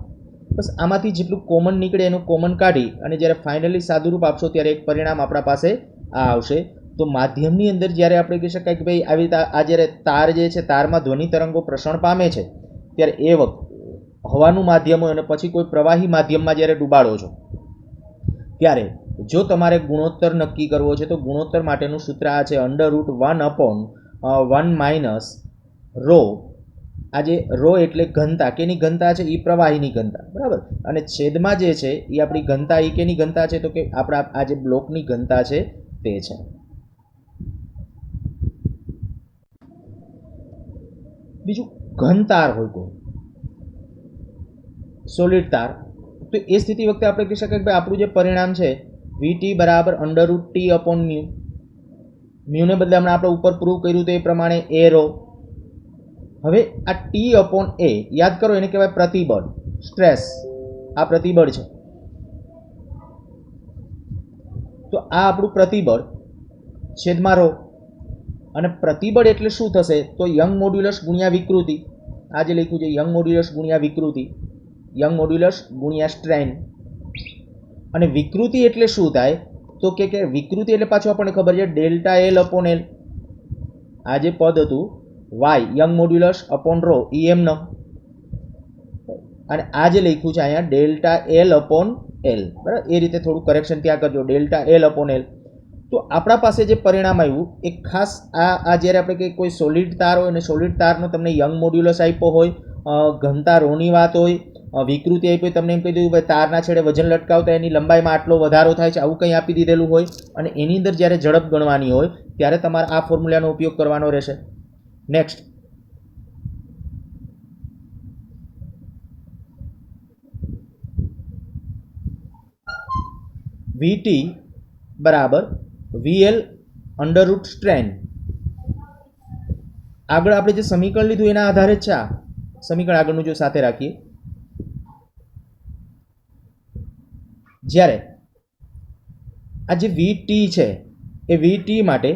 બસ આમાંથી જેટલું કોમન નીકળે એનું કોમન કાઢી અને જ્યારે ફાઇનલી સાદુરૂપ આપશો ત્યારે એક પરિણામ આપણા પાસે આ આવશે. તો માધ્યમની અંદર જ્યારે આપણે કહી શકાય કે ભાઈ આવી રીતે આ જ્યારે તાર જે છે તારમાં ધ્વનિ તરંગો પ્રસરણ પામે છે ત્યારે એ વખત હવાનું માધ્યમ હોય અને પછી કોઈ પ્રવાહી માધ્યમમાં જ્યારે ડૂબાડો છો ત્યારે જો તમારે ગુણોત્તર નક્કી કરવો છે તો ગુણોત્તર માટેનું સૂત્ર આ છે √1/1 - રો. આ જે રો એટલે ઘનતા, કેની ઘનતા છે? એ પ્રવાહીની ઘનતા, બરાબર. અને છેદમાં જે છે એ આપણી ઘનતા, એ કેની ઘનતા છે? તો કે આપણા આ જે બ્લોકની ઘનતા છે તે છે. બીજું ઘન તાર હોય કોઈ સોલિડ તાર, તો એ સ્થિતિ વખતે આપણે કહી શકાય કે ભાઈ આપણું જે પરિણામ છે VT બરાબર √T/μ. મ્યુને બદલે હમણાં આપણે ઉપર પ્રૂવ કર્યું તો એ પ્રમાણે એ રો. હવે આ T/A યાદ કરો, એને કહેવાય પ્રતિબળ, સ્ટ્રેસ. આ પ્રતિબળ છે. તો આ આપણું પ્રતિબળ છેદમાં રો. અને પ્રતિબળ એટલે શું થશે? તો યંગ મોડ્યુલસ ગુણ્યા વિકૃતિ. આ જે લખ્યું છે યંગ મોડ્યુલસ ગુણ્યા વિકૃતિ, યંગ મોડ્યુલસ ગુણ્યા સ્ટ્રેન. અને વિકૃતિ એટલે શું થાય? તો કે વિકૃતિ એટલે પાછું આપણને ખબર છે ΔL/L. આ જે પદ હતું Y young modulus upon rho EM ન, અને આ જે લખ્યું છે અહીંયા ΔL/L, બરાબર. એ રીતે થોડું કરેક્શન ત્યાં કરજો, ΔL/L. તો આપણા પાસે જે પરિણામ આવ્યું એ ખાસ આ જ્યારે આપણે કંઈ કોઈ સોલિડ તાર હોય અને સોલિડ તારનો તમને યંગ મોડ્યુલસ આપ્યો હોય, ઘનતા રોની વાત હોય, વિકૃતિ આપી હોય, તમને એમ કહી દીધું ભાઈ તારના છેડે વજન લટકાવતા એની લંબાઈમાં આટલો વધારો થાય છે, આવું કંઈ આપી દીધેલું હોય અને એની અંદર જ્યારે ઝડપ ગણવાની હોય ત્યારે તમારે આ ફોર્મ્યુલાનો ઉપયોગ કરવાનો રહેશે. નેક્સ્ટ, VT બરાબર VL √ સ્ટ્રેન. આગળ આપણે જે સમીકરણ લીધું એના આધારે જ છે આ સમીકરણ. આગળનું જો સાથે રાખીએ, જ્યારે આ જે VT છે એ VT માટે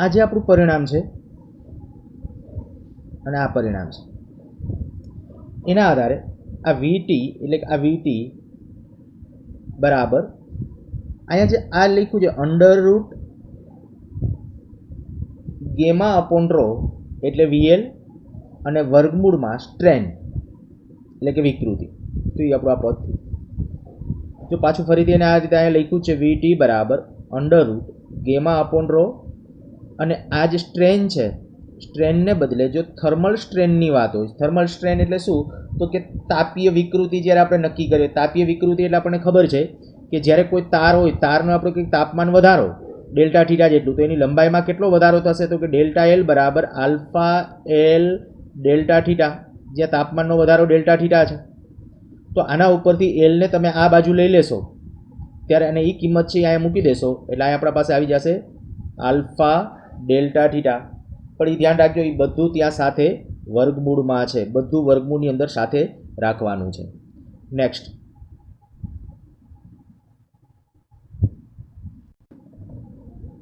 આ જે આપણું પરિણામ છે અને આ પરિણામ છે એના આધારે આ VT એટલે કે આ VT બરાબર અહીંયા જે આ લખ્યું છે √γ/ρ એટલે VL અને વર્ગમૂળમાં સ્ટ્રેન એટલે કે વિકૃતિ. તો એ આપણું આ પદ થયું. જો પાછું ફરીથી એને આ રીતે અહીંયા લખ્યું છે VT બરાબર √γ/ρ, અને આ જે સ્ટ્રેન છે સ્ટ્રેનને બદલે જો થર્મલ સ્ટ્રેનની વાત હોય, થર્મલ સ્ટ્રેન એટલે શું? તો કે તાપીય વિકૃતિ જ્યારે આપણે નક્કી કરીએ, તાપીય વિકૃતિ એટલે આપણને ખબર છે કે જ્યારે કોઈ તાર હોય, તારનો આપણે કંઈક તાપમાન વધારો ડેલ્ટા થીટા જેટલું, તો એની લંબાઈમાં કેટલો વધારો થશે? તો કે ΔL બરાબર α/L ડેલ્ટા થીટા, જ્યાં તાપમાનનો વધારો ડેલ્ટા થીટા છે. તો આના ઉપરથી એલને તમે આ બાજુ લઈ લેશો ત્યારે અને એ કિંમત છે અહીંયા મૂકી દેશો એટલે અહીંયા આપણા પાસે આવી જશે α/Δθ. પણ એ ધ્યાન રાખજો, એ બધું ત્યાં સાથે વર્ગમૂળમાં છે, બધું વર્ગમૂળની અંદર સાથે રાખવાનું છે. નેક્સ્ટ,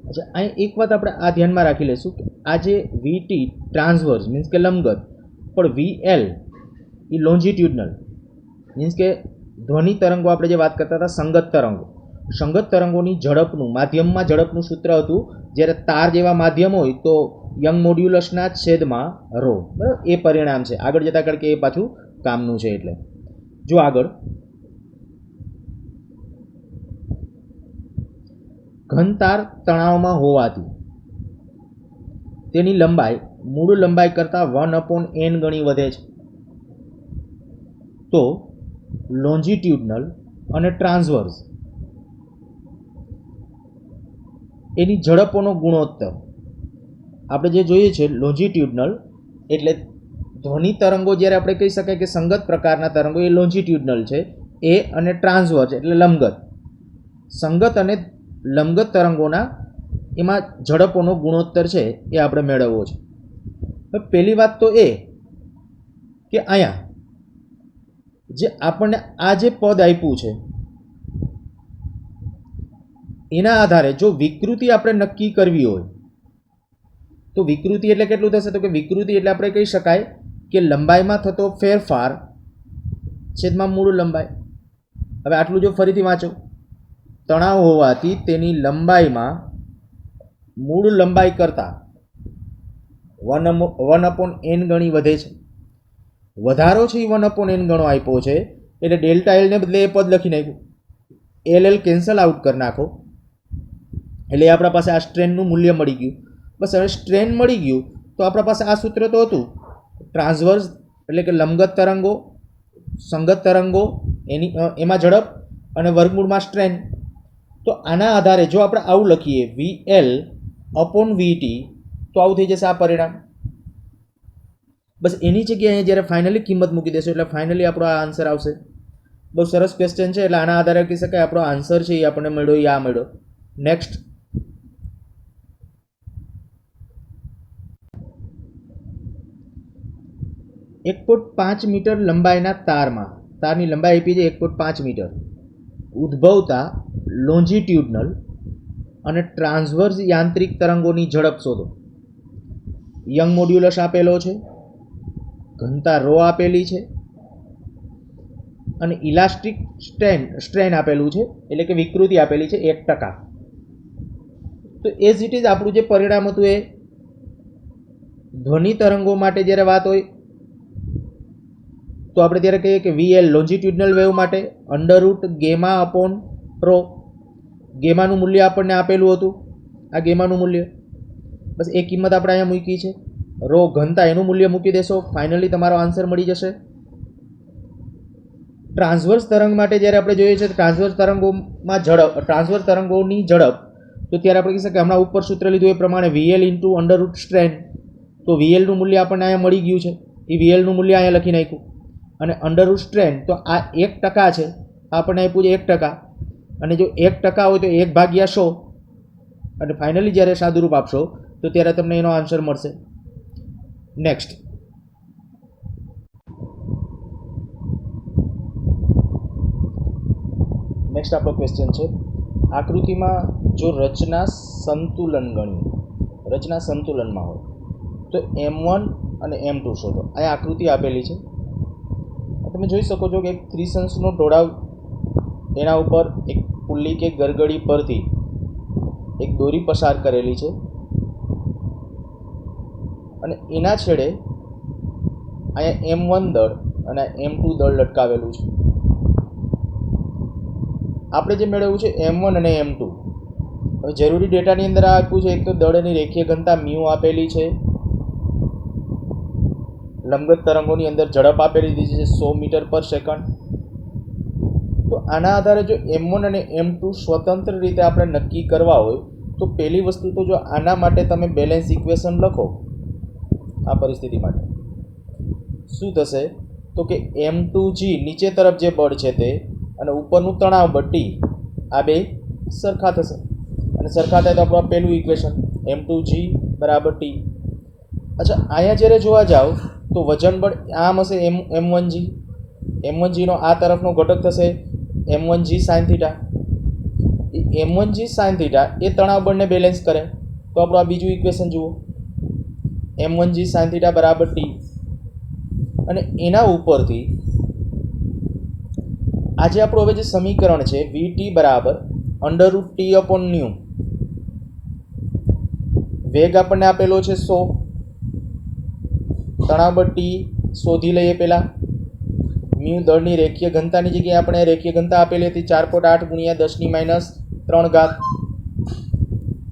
અચ્છા અહીં એક વાત આપણે આ ધ્યાનમાં રાખી લઈશું કે આ જે VT ટ્રાન્સવર્સ મીન્સ કે લંબગત, પણ VL એ લોન્જિટ્યુડનલ મીન્સ કે ધ્વનિ તરંગો આપણે જે વાત કરતા હતા સંગત તરંગો, સંગત તરંગોની ઝડપનું માધ્યમમાં ઝડપનું સૂત્ર હતું જ્યારે તાર જેવા માધ્યમ હોય તો યંગ મોડ્યુલસના છેદમાં રો, બરાબર. એ પરિણામ છે આગળ જતા કારણ કે એ પાછું કામનું છે. એટલે જો આગળ ઘન તાર તણાવમાં હોવાથી તેની લંબાઈ મૂળ લંબાઈ કરતાં 1/n ગણી વધે છે. તો લોન્જિટ્યુડનલ અને ટ્રાન્સવર્સ એની ઝડપોનો ગુણોત્તર આપણે જે જોઈએ છે લોન્જિટ્યુડનલ એટલે ધ્વનિ તરંગો જ્યારે આપણે કહી શકાય કે સંગત પ્રકારના તરંગો એ લોન્જિટ્યુડનલ છે, એ અને ટ્રાન્સવર્સ એટલે લંબગત, સંગત અને લંબગત તરંગોના એમાં ઝડપોનો ગુણોત્તર છે એ આપણે મેળવવો છે. હવે પહેલી વાત તો એ કે અહીંયા જે આપણને આ જે પદ આપ્યું છે એના આધારે જો વિકૃતિ આપણે નક્કી કરવી હોય તો વિકૃતિ એટલે કેટલું થશે? તો કે વિકૃતિ એટલે આપણે કહી શકાય કે લંબાઈમાં થતો ફેરફાર છેદમાં મૂળ લંબાઈ. હવે આટલું જો ફરીથી વાંચો, તણાવ હોવાથી તેની લંબાઈમાં મૂળ લંબાઈ કરતાં 1/n ગણી વધે છે. વધારો છે એ 1/n ગણો આપ્યો છે એટલે ડેલ્ટા એલને બદલે એ પદ લખી નાખ્યું. એલ કેન્સલ આઉટ કરી નાખો એટલે આપણા પાસે આ સ્ટ્રેનનું મૂલ્ય મળી ગયું. બસ હવે સ્ટ્રેન મળી ગયું તો આપણા પાસે આ સૂત્ર તો હતું, ટ્રાન્સવર્સ એટલે કે લંબગત તરંગો, સંગત તરંગો એમાં ઝડપ અને વર્ગમૂળમાં સ્ટ્રેન. તો આના આધારે જો આપણે આવું લખીએ VL/VT તો આવું થઈ જશે આ પરિણામ. બસ એની જગ્યાએ જ્યારે ફાઇનલી કિંમત મૂકી દેશો એટલે ફાઇનલી આપણો આ આન્સર આવશે. બહુ સરસ ક્વેશ્ચન છે એટલે આના આધારે કહી શકાય આપણો આન્સર છે એ આપણને મળ્યો, આ મળ્યો. નેક્સ્ટ, એક 1.5 મીટર લંબાઈના તારની લંબાઈ આપી છે 1.5 મીટર, ઉદ્ભવતા લોન્જિટ્યુડનલ અને ટ્રાન્સવર્સ યાંત્રિક તરંગોની ઝડપ શોધો. યંગ મોડ્યુલસ આપેલો છે, ઘનતા ρ આપેલી છે અને ઇલાસ્ટિક સ્ટ્રેન આપેલું છે એટલે કે વિકૃતિ આપેલી છે 1%. તો એઝ ઇટ ઇઝ આપણું જે પરિણામ હતું એ ધ્વનિ તરંગો માટે જ્યારે વાત હોય તો આપણે ત્યારે કહીએ કે VL લોન્જિટ્યુડનલ વેવ માટે √γ/ρ. ગેમાનું મૂલ્ય આપણને આપેલું હતું, આ ગેમાનું મૂલ્ય, બસ એ કિંમત આપણે અહીંયા મૂકી છે. ρ ઘનતા એનું મૂલ્ય મૂકી દેશો, ફાઇનલી તમારો આન્સર મળી જશે. ટ્રાન્સવર્સ તરંગ માટે જ્યારે આપણે જોઈએ છે ટ્રાન્સવર્સ તરંગોમાં ઝડપ, ટ્રાન્સવર્સ તરંગોની ઝડપ, તો ત્યારે આપણે કહી શકીએ હમણાં ઉપર સૂત્ર લીધું એ પ્રમાણે VL × √strain. તો VLનું મૂલ્ય આપણને અહીંયા મળી ગયું છે, એ VLનું મૂલ્ય અહીંયા લખી નાખ્યું. અને √strain તો આ 1% છે, આપણને આપ્યું છે 1%. અને જો 1% હોય તો 1/100 અને ફાઇનલી જ્યારે સાદુરૂપ આપશો તો ત્યારે તમને એનો આન્સર મળશે. નેક્સ્ટ, આપણો ક્વેશ્ચન છે, આકૃતિમાં જો રચના સંતુલનમાં હોય તો M1 અને M2 શોધો. અહીંયા આકૃતિ આપેલી છે, તમે જોઈ શકો છો કે એક ત્રિશંકુનો ઢોળાવ, એના ઉપર એક પુલ્લી કે ગરગડી પરથી એક દોરી પસાર કરેલી છે અને એના છેડે અહીંયા M1 દળ અને M2 દળ લટકાવેલું છે. આપણે જે મેળવ્યું છે M1 અને M2. હવે જરૂરી ડેટાની અંદર આપ્યું છે એક તો દળની રેખીય ઘનતા μ આપેલી છે, લંબગત તરંગોની અંદર ઝડપ આપેલી છે 100 મીટર/સેકન્ડ. તો આના આધારે જો M1 અને M2 સ્વતંત્ર રીતે આપણે નક્કી કરવા હોય તો પહેલી વસ્તુ તો જો આના માટે તમે બેલેન્સ ઇક્વેશન લખો, આ પરિસ્થિતિ માટે શું થશે તો કે M2G નીચે તરફ જે બળ છે તે અને ઉપરનું તણાવ બળ T, આ બે સરખા થશે અને સરખા થાય તો આપણું પહેલું ઇક્વેશન M2G = T. અચ્છા, અહીંયા જ્યારે જોવા જાઓ તો વજન બળ આમ હશે M1G નો આ તરફનો ઘટક થશે M1G sin θ. M1G sin θ એ તણાવ બળને બેલેન્સ કરે તો આપણું આ બીજું ઇક્વેશન જુઓ, M1G sin θ = T. અને એના ઉપરથી આજે આપણું હવે જે સમીકરણ છે VT √T/υ, વેગ આપણને આપેલો છે 100, તણાવ બળ T શોધી લઈએ. પહેલાં μ દળની રેખીય ઘનતાની જગ્યાએ આપણે રેખીય ઘનતા આપેલી હતી 4.8 × 10⁻³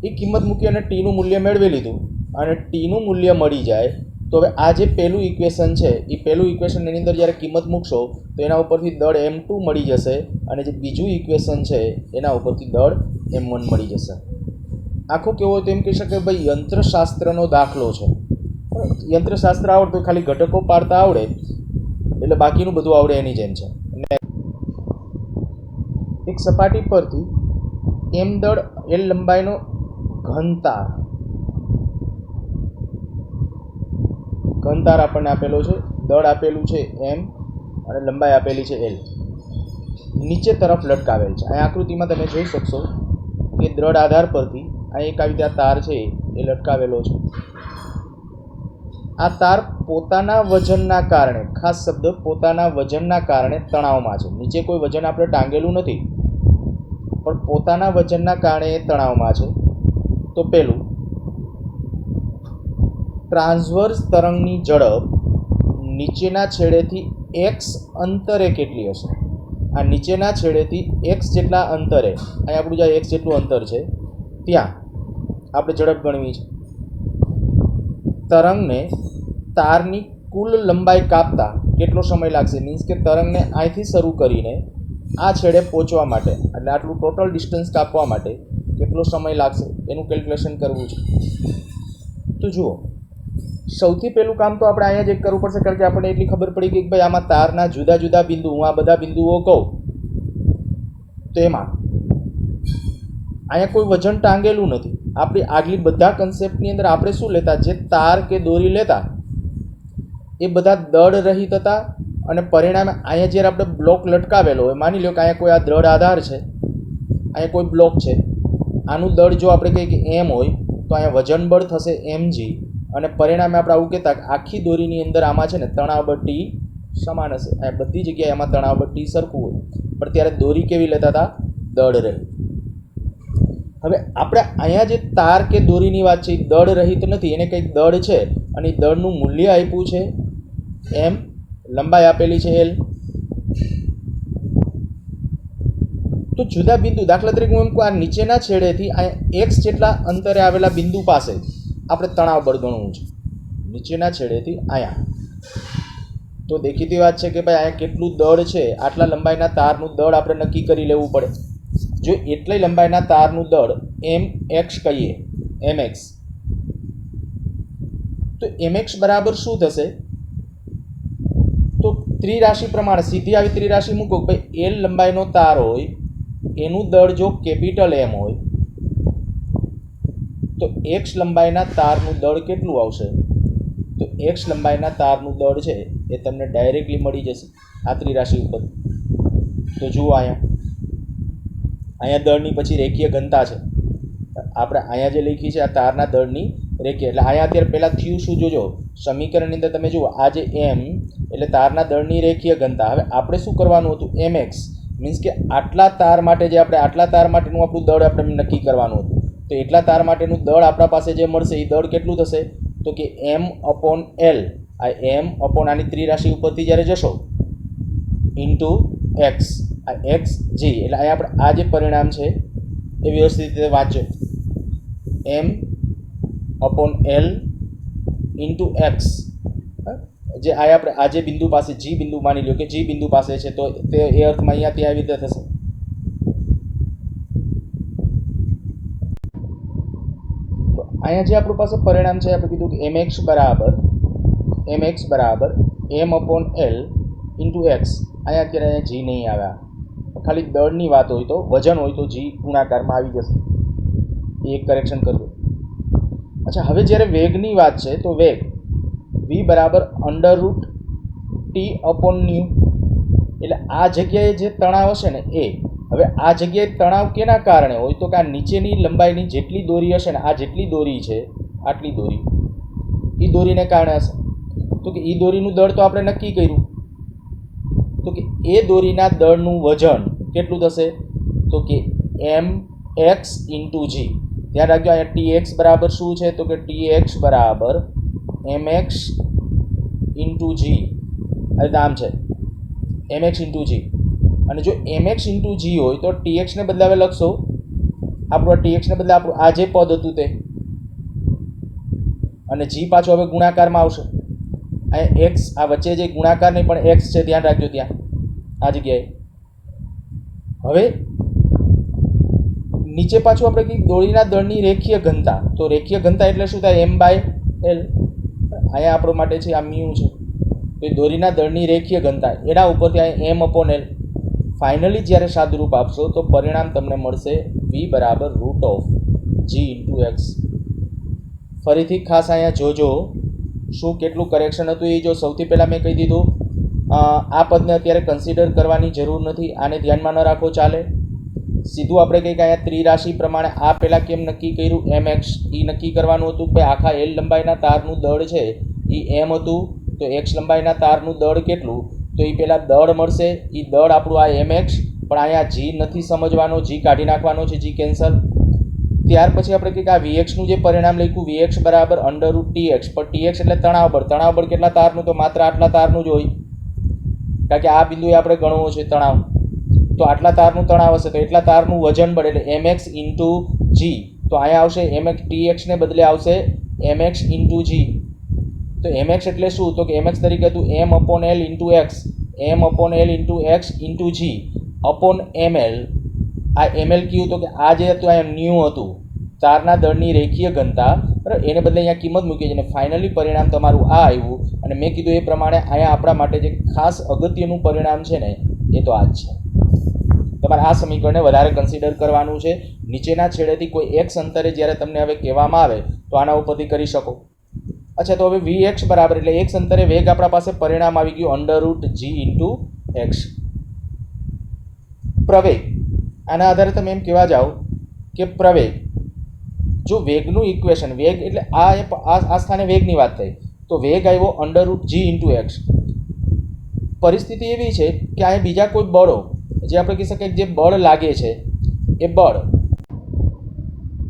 એ કિંમત મૂકી અને ટીનું મૂલ્ય મેળવી લીધું અને ટીનું મૂલ્ય મળી જાય તો હવે આ જે પહેલું ઇક્વેશન છે એ પહેલું ઇક્વેશન એની અંદર જ્યારે કિંમત મૂકશો તો એના ઉપરથી દળ M2 મળી જશે અને જે બીજું ઇક્વેશન છે એના ઉપરથી દળ M1 મળી જશે. આખો કેવો તેમ કહી શકે ભાઈ યંત્રશાસ્ત્રનો દાખલો છે. યંત્રશાસ્ત્ર આવડતું ખાલી ઘટકો પાડતા આવડે એટલે બાકીનું બધું આવડે એની જેમ છે. એક સપાટી પરથી એમ દળ એલ લંબાઈનો ઘનતાર આપણને આપેલો છે, દળ આપેલું છે એમ અને લંબાઈ આપેલી છે એલ, નીચે તરફ લટકાવેલ છે. આ આકૃતિમાં તમે જોઈ શકશો કે દ્રઢ આધાર પરથી આ એક આવી રીતે તાર છે એ લટકાવેલો છે. આ તાર પોતાના વજનના કારણે, ખાસ શબ્દ પોતાના વજનના કારણે તણાવમાં છે. નીચે કોઈ વજન આપણે ટાંગેલું નથી, પણ પોતાના વજનના કારણે એ તણાવમાં છે. તો પહેલું, ટ્રાન્સવર્સ તરંગની ઝડપ નીચેના છેડેથી એક્સ અંતરે કેટલી હશે? આ નીચેના છેડેથી એક્સ જેટલા અંતરે, અહીં આપણું જ્યાં એક્સ જેટલું અંતર છે ત્યાં આપણે ઝડપ ગણવી છે. તરંગને તારની કુલ લંબાઈ કાપતા કેટલો સમય લાગશે? મીન્સ કે તરંગને અહીંથી શરૂ કરીને આ છેડે પહોંચવા માટે, એટલે આટલું ટોટલ ડિસ્ટન્સ કાપવા માટે કેટલો સમય લાગશે એનું કેલ્ક્યુલેશન કરવું છે. તો જુઓ, સૌથી પહેલું કામ તો આપણે અહીંયા જ એક કરવું પડશે, કારણ કે આપણને એટલી ખબર પડી કે ભાઈ આમાં તારના જુદા જુદા બિંદુ, હું આ બધા બિંદુઓ કહું તો એમાં અહીંયા કોઈ વજન ટાંગેલું નથી. આપણી આગલી બધા કન્સેપ્ટની અંદર આપણે શું લેતા, જે તાર કે દોરી લેતા એ બધા દળ રહિત હતા, અને પરિણામે અહીંયા જ્યારે આપણે બ્લોક લટકાવેલો હોય, માની લો કે અહીંયા કોઈ આ દ્રઢ આધાર છે, અહીંયા કોઈ બ્લોક છે, આનું દળ જો આપણે કહીએ કે એમ હોય તો અહીંયા વજન બળ થશે mg, અને પરિણામે આપણે આવું કહેતા કે આખી દોરીની અંદર આમાં છે ને તણાવ બળ T સમાન હશે. અહીંયા બધી જગ્યાએ એમાં તણાવ બળ T સરખું હોય, પણ ત્યારે દોરી કેવી લેતા હતા? દળ રહિત. હવે આપણે અહીંયા જે તાર કે દોરીની વાત છે એ દળ રહિત નથી, એને કંઈક દળ છે અને એ દળનું મૂલ્ય આપ્યું છે એમ, લંબાઈ આપેલી છે એલ. તો જુદા બિંદુ, દાખલા તરીકે હું એમ કહું, આ નીચેના છેડેથી અહીંયા એક્સ જેટલા અંતરે આવેલા બિંદુ પાસે આપણે તણાવ બળ ગણવું છે, નીચેના છેડેથી અહીંયા. તો દેખીતી વાત છે કે ભાઈ અહીંયા કેટલું દળ છે, આટલા લંબાઈના તારનું દળ આપણે નક્કી કરી લેવું પડે. જો એટલી લંબાઈના તારનું દળ એમ એક્સ કહીએ, એમ એક્સ, તો એમ એક્સ બરાબર શું થશે? તો ત્રિરાશિ પ્રમાણે સીધી આવી ત્રિરાશિ મૂકો, ભાઈ એલ લંબાઈનો તાર હોય એનું દળ જો કેપિટલ એમ હોય તો એક્સ લંબાઈના તારનું દળ કેટલું આવશે? તો એક્સ લંબાઈના તારનું દળ છે એ તમને ડાયરેક્ટલી મળી જશે આ ત્રિરાશિ ઉપર. તો જુઓ, અહીંયા દળની પછી રેખીય ઘનતા છે, આપણે અહીંયા જે લખી છે આ તારના દળની રેખીય, એટલે અહીંયા અત્યારે પહેલાં થયું શું જોજો, સમીકરણની અંદર તમે જુઓ આ જે એમ એટલે તારના દળની રેખીય ઘનતા. હવે આપણે શું કરવાનું હતું? એમ એક્સ મીન્સ કે આટલા તાર માટે જે આપણે આટલા તાર માટેનું આપણું દળ આપણે નક્કી કરવાનું હતું. તો એટલા તાર માટેનું દળ આપણા પાસે જે મળશે એ દળ કેટલું થશે? તો કે એમ અપોન એલ, આ એમ અપોન આની ત્રિરાશિ ઉપરથી જ્યારે જશો ઇન્ટુ એક્સ, આ એક્સ જી, એટલે અહીંયા આપણે આ જે પરિણામ છે એ વ્યવસ્થિત રીતે વાંચો, M upon L into X, જે આ આપણે આ જે બિંદુ પાસે જી બિંદુ માની લો કે જી બિંદુ પાસે છે, તો તે એ અર્થમાં અહીંયા ત્યાં આવી રીતે થશે. તો અહીંયા જે આપણું પાસે પરિણામ છે આપણે કીધું કે એમ એક્સ બરાબર M upon L into X. અહીંયા અત્યારે અહીંયા જી નહીં આવ્યા, ખાલી દળની વાત હોય તો, વજન હોય તો જી ગુણાકારમાં આવી જશે. એ એક કરેક્શન કરજો. અચ્છા, હવે જ્યારે વેગની વાત છે તો વેગ v બરાબર અંડરરૂટ ટી અપોન ન્યુ, એટલે આ જગ્યાએ જે તણાવ હશે ને એ, હવે આ જગ્યાએ તણાવ કેના કારણે હોય? તો કે આ નીચેની લંબાઈની જેટલી દોરી હશે ને, આ જેટલી દોરી છે આટલી દોરી, એ દોરીને કારણે હશે. તો કે એ દોરીનું દળ તો આપણે નક્કી કર્યું, તો કે એ દોરીના દળનું વજન કેટલું થશે? તો કે એમ એક્સ ઇન્ટુ જી. ધ્યાન રાખજો, અહીંયા ટી એક્સ બરાબર શું છે? તો કે ટી એક્સ બરાબર એમ એક્સ ઇન્ટુ જી, આ આમ છે એમ એક્સ ઇન્ટુ જી. અને જો એમ એક્સ ઇન્ટુ જી હોય તો ટી એક્સને બદલે હવે લખશો આપણું, આ ટી એક્સને બદલે આપણું આ જે પદ હતું તે, અને જી પાછો હવે ગુણાકારમાં આવશે. અહીંયા એક્સ, આ વચ્ચે જે ગુણાકાર નહીં પણ એક્સ છે, ધ્યાન રાખજો ત્યાં આ જગ્યાએ. હવે નીચે પાછું આપણે કહીએ દોરીના દળની રેખીય ઘનતા, તો રેખીય ઘનતા એટલે શું થાય? M by L. અહીંયા આપણો માટે છે આ મ્યુ છે, તો એ દોરીના દળની રેખીય ઘનતા, એના ઉપરથી અહીંયા એમ અપોન એલ. ફાઇનલી જ્યારે સાદુરૂપ આપશો તો પરિણામ તમને મળશે v બરાબર √g/x. ફરીથી ખાસ અહીંયા જોજો શું કેટલું કરેક્શન હતું એ જો. સૌથી પહેલાં મેં કહી દીધું આ પદને અત્યારે કન્સિડર કરવાની જરૂર નથી, આને ધ્યાનમાં ન રાખો ચાલે. સીધું આપણે કંઈક અહીંયા ત્રિરાશિ પ્રમાણે આ પહેલાં કેમ નક્કી કર્યું, mx એ નક્કી કરવાનું હતું કે આખા l લંબાઈના તારનું દળ છે એ m હતું, તો x લંબાઈના તારનું દળ કેટલું, તો એ પહેલાં દળ મળશે. એ દળ આપણું આ mx, પણ અહીંયા g નથી સમજવાનો, g કાઢી નાખવાનો છે, g કેન્સલ. ત્યાર પછી આપણે કંઈક આ vxનું જે પરિણામ લખ્યું vx બરાબર √tx, પણ tx એટલે તણાવ બળ. તણાવ બળ કેટલા તારનું, તો માત્ર આટલા તારનું જ હોય, કારણ કે આ બિંદુએ આપણે ગણવું છે તણાવ. તો આટલા તારનું તણાવ હશે તો એટલા તારનું વજન બળ એટલે mx ઇન્ટુ g. તો અહીંયા આવશે mx, tx ને બદલે આવશે mx ઇન્ટુ g. તો mx એટલે શું, તો કે mx તરીકે હતું m/l into x, m/l into x into g upon ml. આ ml કયું, તો કે આ જે હતું આ ન્યુ હતું, તારના દળની રેખીય ઘનતા, બરાબર. એને બદલે અહીંયા કિંમત મૂકી છે અને ફાઇનલી પરિણામ તમારું આ આવ્યું. અને મેં કીધું એ પ્રમાણે અહીંયા આપણા માટે જે ખાસ અગત્યનું પરિણામ છે ને એ તો આ જ છે. તમારે આ સમીકરણને વધારે કન્સિડર કરવાનું છે. નીચેના છેડેથી કોઈ x અંતરે જ્યારે તમને હવે કહેવામાં આવે તો આના ઉપરથી કરી શકો. અચ્છા, તો હવે vx બરાબર એટલે x અંતરે વેગ આપણા પાસે પરિણામ આવી ગયું √g/x. પ્રવેગ, આના આધારે તમે એમ કહેવા જાઓ કે પ્રવેગ, જો વેગનું ઇક્વેશન, વેગ એટલે આ સ્થાને વેગની વાત થઈ, તો વેગ આવ્યો √g/x. પરિસ્થિતિ એવી છે કે અહીંયા બીજા કોઈ બળો, જે આપણે કહી શકીએ જે બળ લાગે છે એ બળ,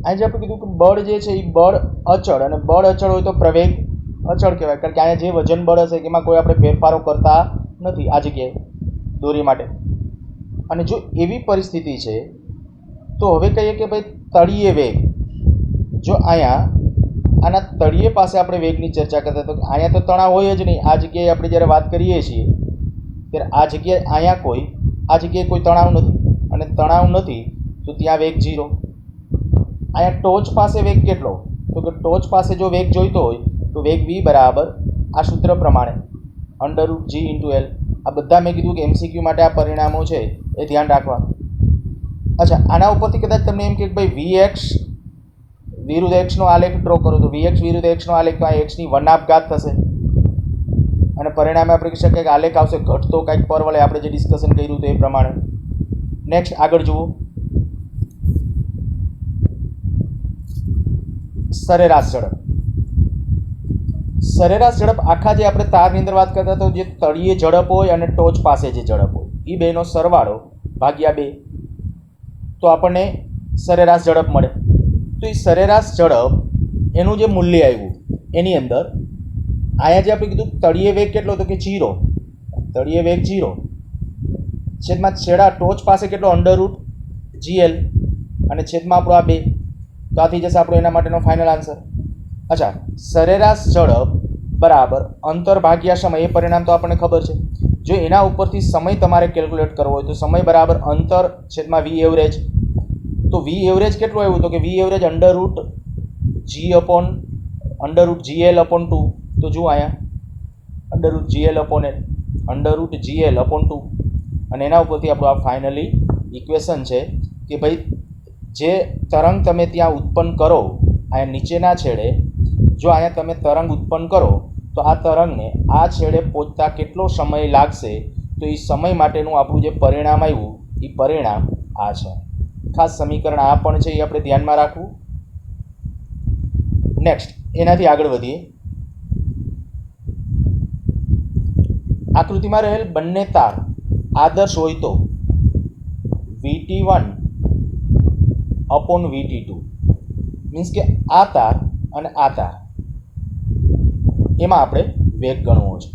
અહીં જે આપણે કીધું કે બળ જે છે એ બળ અચળ, અને બળ અચળ હોય તો પ્રવેગ અચળ કહેવાય, કારણ કે અહીંયા જે વજન બળ હશે એમાં કોઈ આપણે ફેરફારો કરતા નથી આ જગ્યાએ દોરી માટે. અને જો એવી પરિસ્થિતિ છે તો હવે કહીએ કે ભાઈ તળિયે વેગ, જો અહીંયા આના તળિયે પાસે આપણે વેગની ચર્ચા કરતા, તો અહીંયા તો તણાવ હોય જ નહીં. આ જગ્યાએ આપણે જ્યારે વાત કરીએ છીએ ત્યારે આ જગ્યાએ અહીંયા આ જગ્યાએ કોઈ તણાવ નથી, અને તણાવ નથી તો ત્યાં વેગ 0. અહીંયા ટોચ પાસે વેગ કેટલો, તો કે ટોચ પાસે જો વેગ જોઈતો હોય તો વેગ v બરાબર આ સૂત્ર પ્રમાણે √g/l. આ બધા મેં કીધું કે MCQ માટે આ પરિણામો છે એ ધ્યાન રાખવા. અચ્છા, આના ઉપરથી કદાચ તમને એમ કે ભાઈ vx વિરુદ્ધ x નો આલેખ ડ્રો કરો, તો vx વિરુદ્ધ x નો આલેખ તો આ x ની 1/2 થશે, અને પરિણામે આપણે કહી શકીએ કે આલેખ આવશે ઘટતો કાંઈક પર વળે, આપણે જે ડિસ્કશન કર્યું હતું એ પ્રમાણે. નેક્સ્ટ આગળ જુઓ, સરેરાશ ઝડપ. સરેરાશ ઝડપ આખા જે આપણે તારની અંદર વાત કરતા હતા, જે તળિયે ઝડપ હોય અને ટોચ પાસે જે ઝડપ હોય એ બેનો સરવાળો ભાગ્યા 2, તો આપણને સરેરાશ ઝડપ મળે. તો એ સરેરાશ ઝડપ એનું જે મૂલ્ય આવ્યું એની અંદર અહીંયા જે આપણે કીધું તળિયે વેગ કેટલો, તો કે 0, તળિયે વેગ 0 છેદમાં છેડા ટોચ પાસે કેટલો √gl, અને છેદમાં આપણો આ 2, તો આથી જશે આપણો એના માટેનો ફાઇનલ આન્સર. અચ્છા, સરેરાશ ઝડપ બરાબર અંતર ભાગ્યા સમય, એ પરિણામ તો આપણને ખબર છે. જો એના ઉપરથી સમય તમારે કેલ્ક્યુલેટ કરવો હોય તો સમય બરાબર અંતર છેદમાં v એવરેજ. તો v એવરેજ કેટલું આવ્યું, તો કે v એવરેજ √g/2. તો જુઓ અહીંયા √gl/2, અને એના ઉપરથી આપણું આ ફાઇનલી ઇક્વેશન છે કે ભાઈ જે તરંગ તમે ત્યાં ઉત્પન્ન કરો અહીંયા નીચેના છેડે, જો અહીંયા તમે તરંગ ઉત્પન્ન કરો તો આ તરંગને આ છેડે પહોંચતા કેટલો સમય લાગશે, તો એ સમય માટેનું આપણું જે પરિણામ આવ્યું એ પરિણામ આ છે. ખાસ સમીકરણ આ પણ છે, એ આપણે ધ્યાનમાં રાખવું. નેક્સ્ટ, એનાથી આગળ વધીએ. આકૃતિમાં રહેલ બંને તાર આદર્શ હોય તો VT1/VT2, મીન્સ કે આ તાર અને આ તાર એમાં આપણે વેગ ગણવો છે.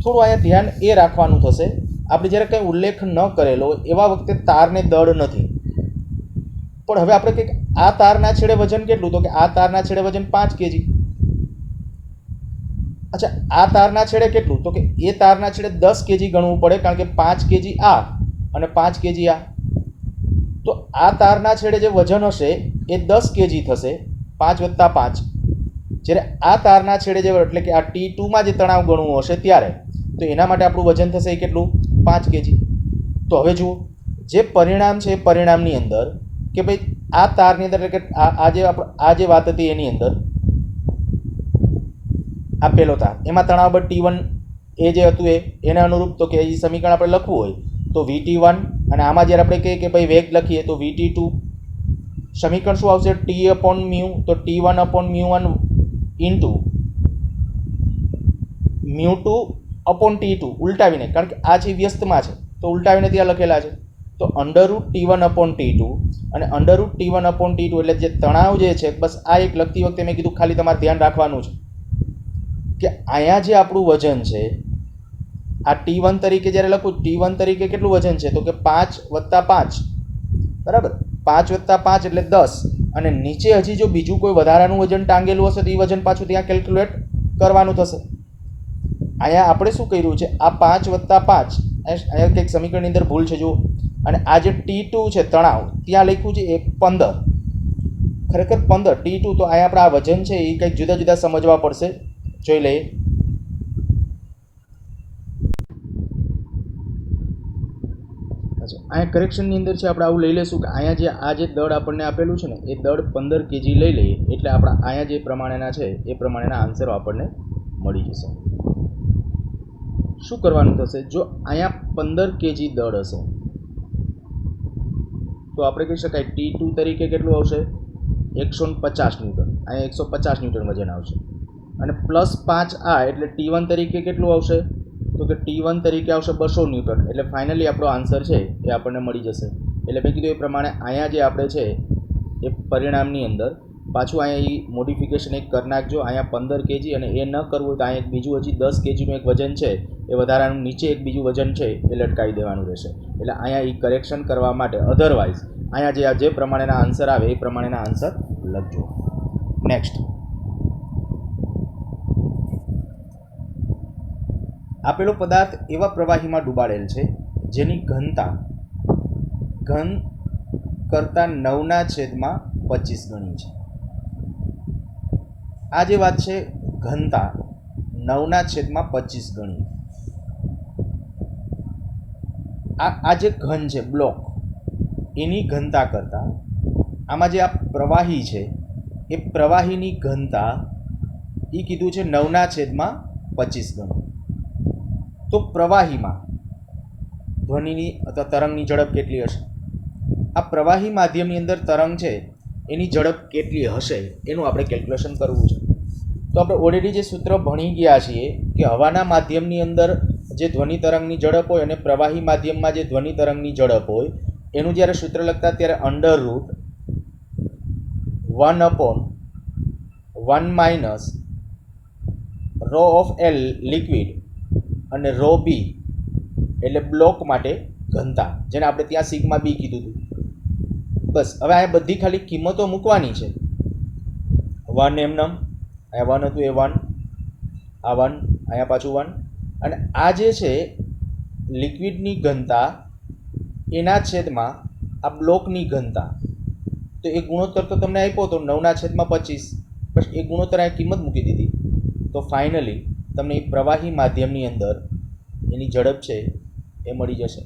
થોડું અહીંયા ધ્યાન એ રાખવાનું થશે, આપણે જ્યારે કંઈ ઉલ્લેખ ન કરેલો એવા વખતે તારને દળ નથી, પણ હવે આપણે કંઈક આ તારના છેડે વજન કેટલું, તો કે આ તારના છેડે વજન 5 kg. અચ્છા, આ તારના છેડે કેટલું, તો કે એ તારના છેડે 10 kg ગણવું પડે, કારણ કે 5 kg આ અને 5 kg આ. તો આ તારના છેડે જે વજન હશે એ 10 kg થશે, 5 + 5. જ્યારે આ તારના છેડે જે એટલે કે આ T2માં જે તણાવ ગણવું હશે ત્યારે, તો એના માટે આપણું વજન થશે એ કેટલું, 5 kg. તો હવે જુઓ, જે પરિણામ છે એ પરિણામની અંદર કે ભાઈ આ તારની અંદર એટલે કે આ જે વાત હતી એની અંદર આ પેલો તાર એમાં તણાવ બળ T1 એ જે હતું એને અનુરૂપ તો કે એ સમીકરણ આપણે લખવું હોય તો VT1 અને આમાં જ્યારે આપણે કહીએ કે ભાઈ વેગ લખીએ તો VT2 સમીકરણ શું આવશે T/μ તો T1/μ1 ઇન્ટુ μ2/T2 ઉલટાવીને, કારણ કે આ જે વ્યસ્તમાં છે તો ઉલટાવીને ત્યાં લખેલા છે તો √T1/T2 અને √T1/T2 એટલે જે તણાવ જે છે બસ આ એક લખતી વખતે મેં કીધું ખાલી તમારે ધ્યાન રાખવાનું છે કે અહીંયા જે આપણું વજન છે આ T1 તરીકે જ્યારે લખું T1 તરીકે કેટલું વજન છે તો કે 5 + 5 બરાબર 5 + 5 એટલે 10 અને નીચે હજી જો બીજું કોઈ વધારાનું વજન ટાંગેલું હશે તો એ વજન પાછું ત્યાં કેલ્ક્યુલેટ કરવાનું થશે. અહીંયા આપણે શું કર્યું છે આ 5 + 5 અહીંયા કંઈક સમીકરણની અંદર ભૂલ છે જુઓ, અને આ જે T2 છે તણાવ ત્યાં લખ્યું છે એ 15 ખરેખર 15 T2 તો અહીંયા આપણે આ વજન છે એ કંઈક જુદા જુદા સમજવા પડશે, જોઈ લઈએ. અહીંયા કરેક્શનની અંદર છે આપણે આવું લઈ લઈશું કે અહીંયા આ જે દળ આપણને આપેલું છે ને એ દળ 15 kg લઈ લઈએ એટલે આપણા અહીંયા જે પ્રમાણેના છે એ પ્રમાણેના આન્સરો આપણને મળી જશે. શું કરવાનું થશે, જો અહીંયા 15 kg દળ હશે તો આપણે કહી શકાય T2 તરીકે કેટલું આવશે 150 ન્યૂટન, અહીંયા 150 ન્યૂટન વજન આવશે અને +5 એટલે T1 તરીકે કેટલું આવશે તો કે T1 તરીકે આવશે 200 ન્યૂટન. એટલે ફાઇનલી આપણો આન્સર છે એ આપણને મળી જશે. એટલે મેં કીધું એ પ્રમાણે અહીંયા જે આપણે છે એ પરિણામની અંદર પાછું અહીંયા એ મોડિફિકેશન એક કરી નાખજો. અહીંયા 15 kg અને એ ન કરવું હોય તો અહીંયા એક બીજું હજી 10 kgનું એક વજન છે એ વધારાનું નીચે એક બીજું વજન છે એ લટકાવી દેવાનું રહેશે. એટલે અહીંયા એ કરેક્શન કરવા માટે અધરવાઇઝ અહીંયા જે પ્રમાણેના આન્સર આવે એ પ્રમાણેના આન્સર લખજો. નેક્સ્ટ, આપેલો પદાર્થ એવા પ્રવાહીમાં ડૂબાડેલ છે જેની ઘનતા ઘન કરતાં 9/25 ગણી છે. આ જે વાત છે ઘનતા 9/25 ગણી. આ જે ઘન છે બ્લોક એની ઘનતા કરતાં આમાં જે આ પ્રવાહી છે એ પ્રવાહીની ઘનતા એ કીધું છે 9/25 ગણી. તો પ્રવાહીમાં ધ્વનિની અથવા તરંગની ઝડપ કેટલી હશે? આ પ્રવાહી માધ્યમની અંદર તરંગ છે એની ઝડપ કેટલી હશે એનું આપણે કેલ્ક્યુલેશન કરવું છે. તો આપણે ઓલરેડી જે સૂત્ર ભણી ગયા છીએ કે હવાના માધ્યમની અંદર જે ધ્વનિ તરંગની ઝડપ હોય અને પ્રવાહી માધ્યમમાં જે ધ્વનિ તરંગની ઝડપ હોય એનું જ્યારે સૂત્ર લખતા ત્યારે √1/1 - ρ(L) લિક્વિડ અને ρB એટલે બ્લોક માટે ઘનતા, જેને આપણે ત્યાં સિગ્મા બી કીધું હતું. બસ હવે આ બધી ખાલી કિંમતો મૂકવાની છે. 1 એમનેમ, અહીંયા 1 હતું એ 1, આ 1, અહીંયા પાછું 1, અને આ જે છે લિક્વિડની ઘનતા એના છેદમાં આ બ્લોકની ઘનતા. તો એ ગુણોત્તર તો તમને આપ્યો હતો 9/25, બસ એ ગુણોત્તર આ કિંમત મૂકી દીધી. તો ફાઇનલી તમને એ પ્રવાહી માધ્યમની અંદર એની ઝડપ છે એ મળી જશે.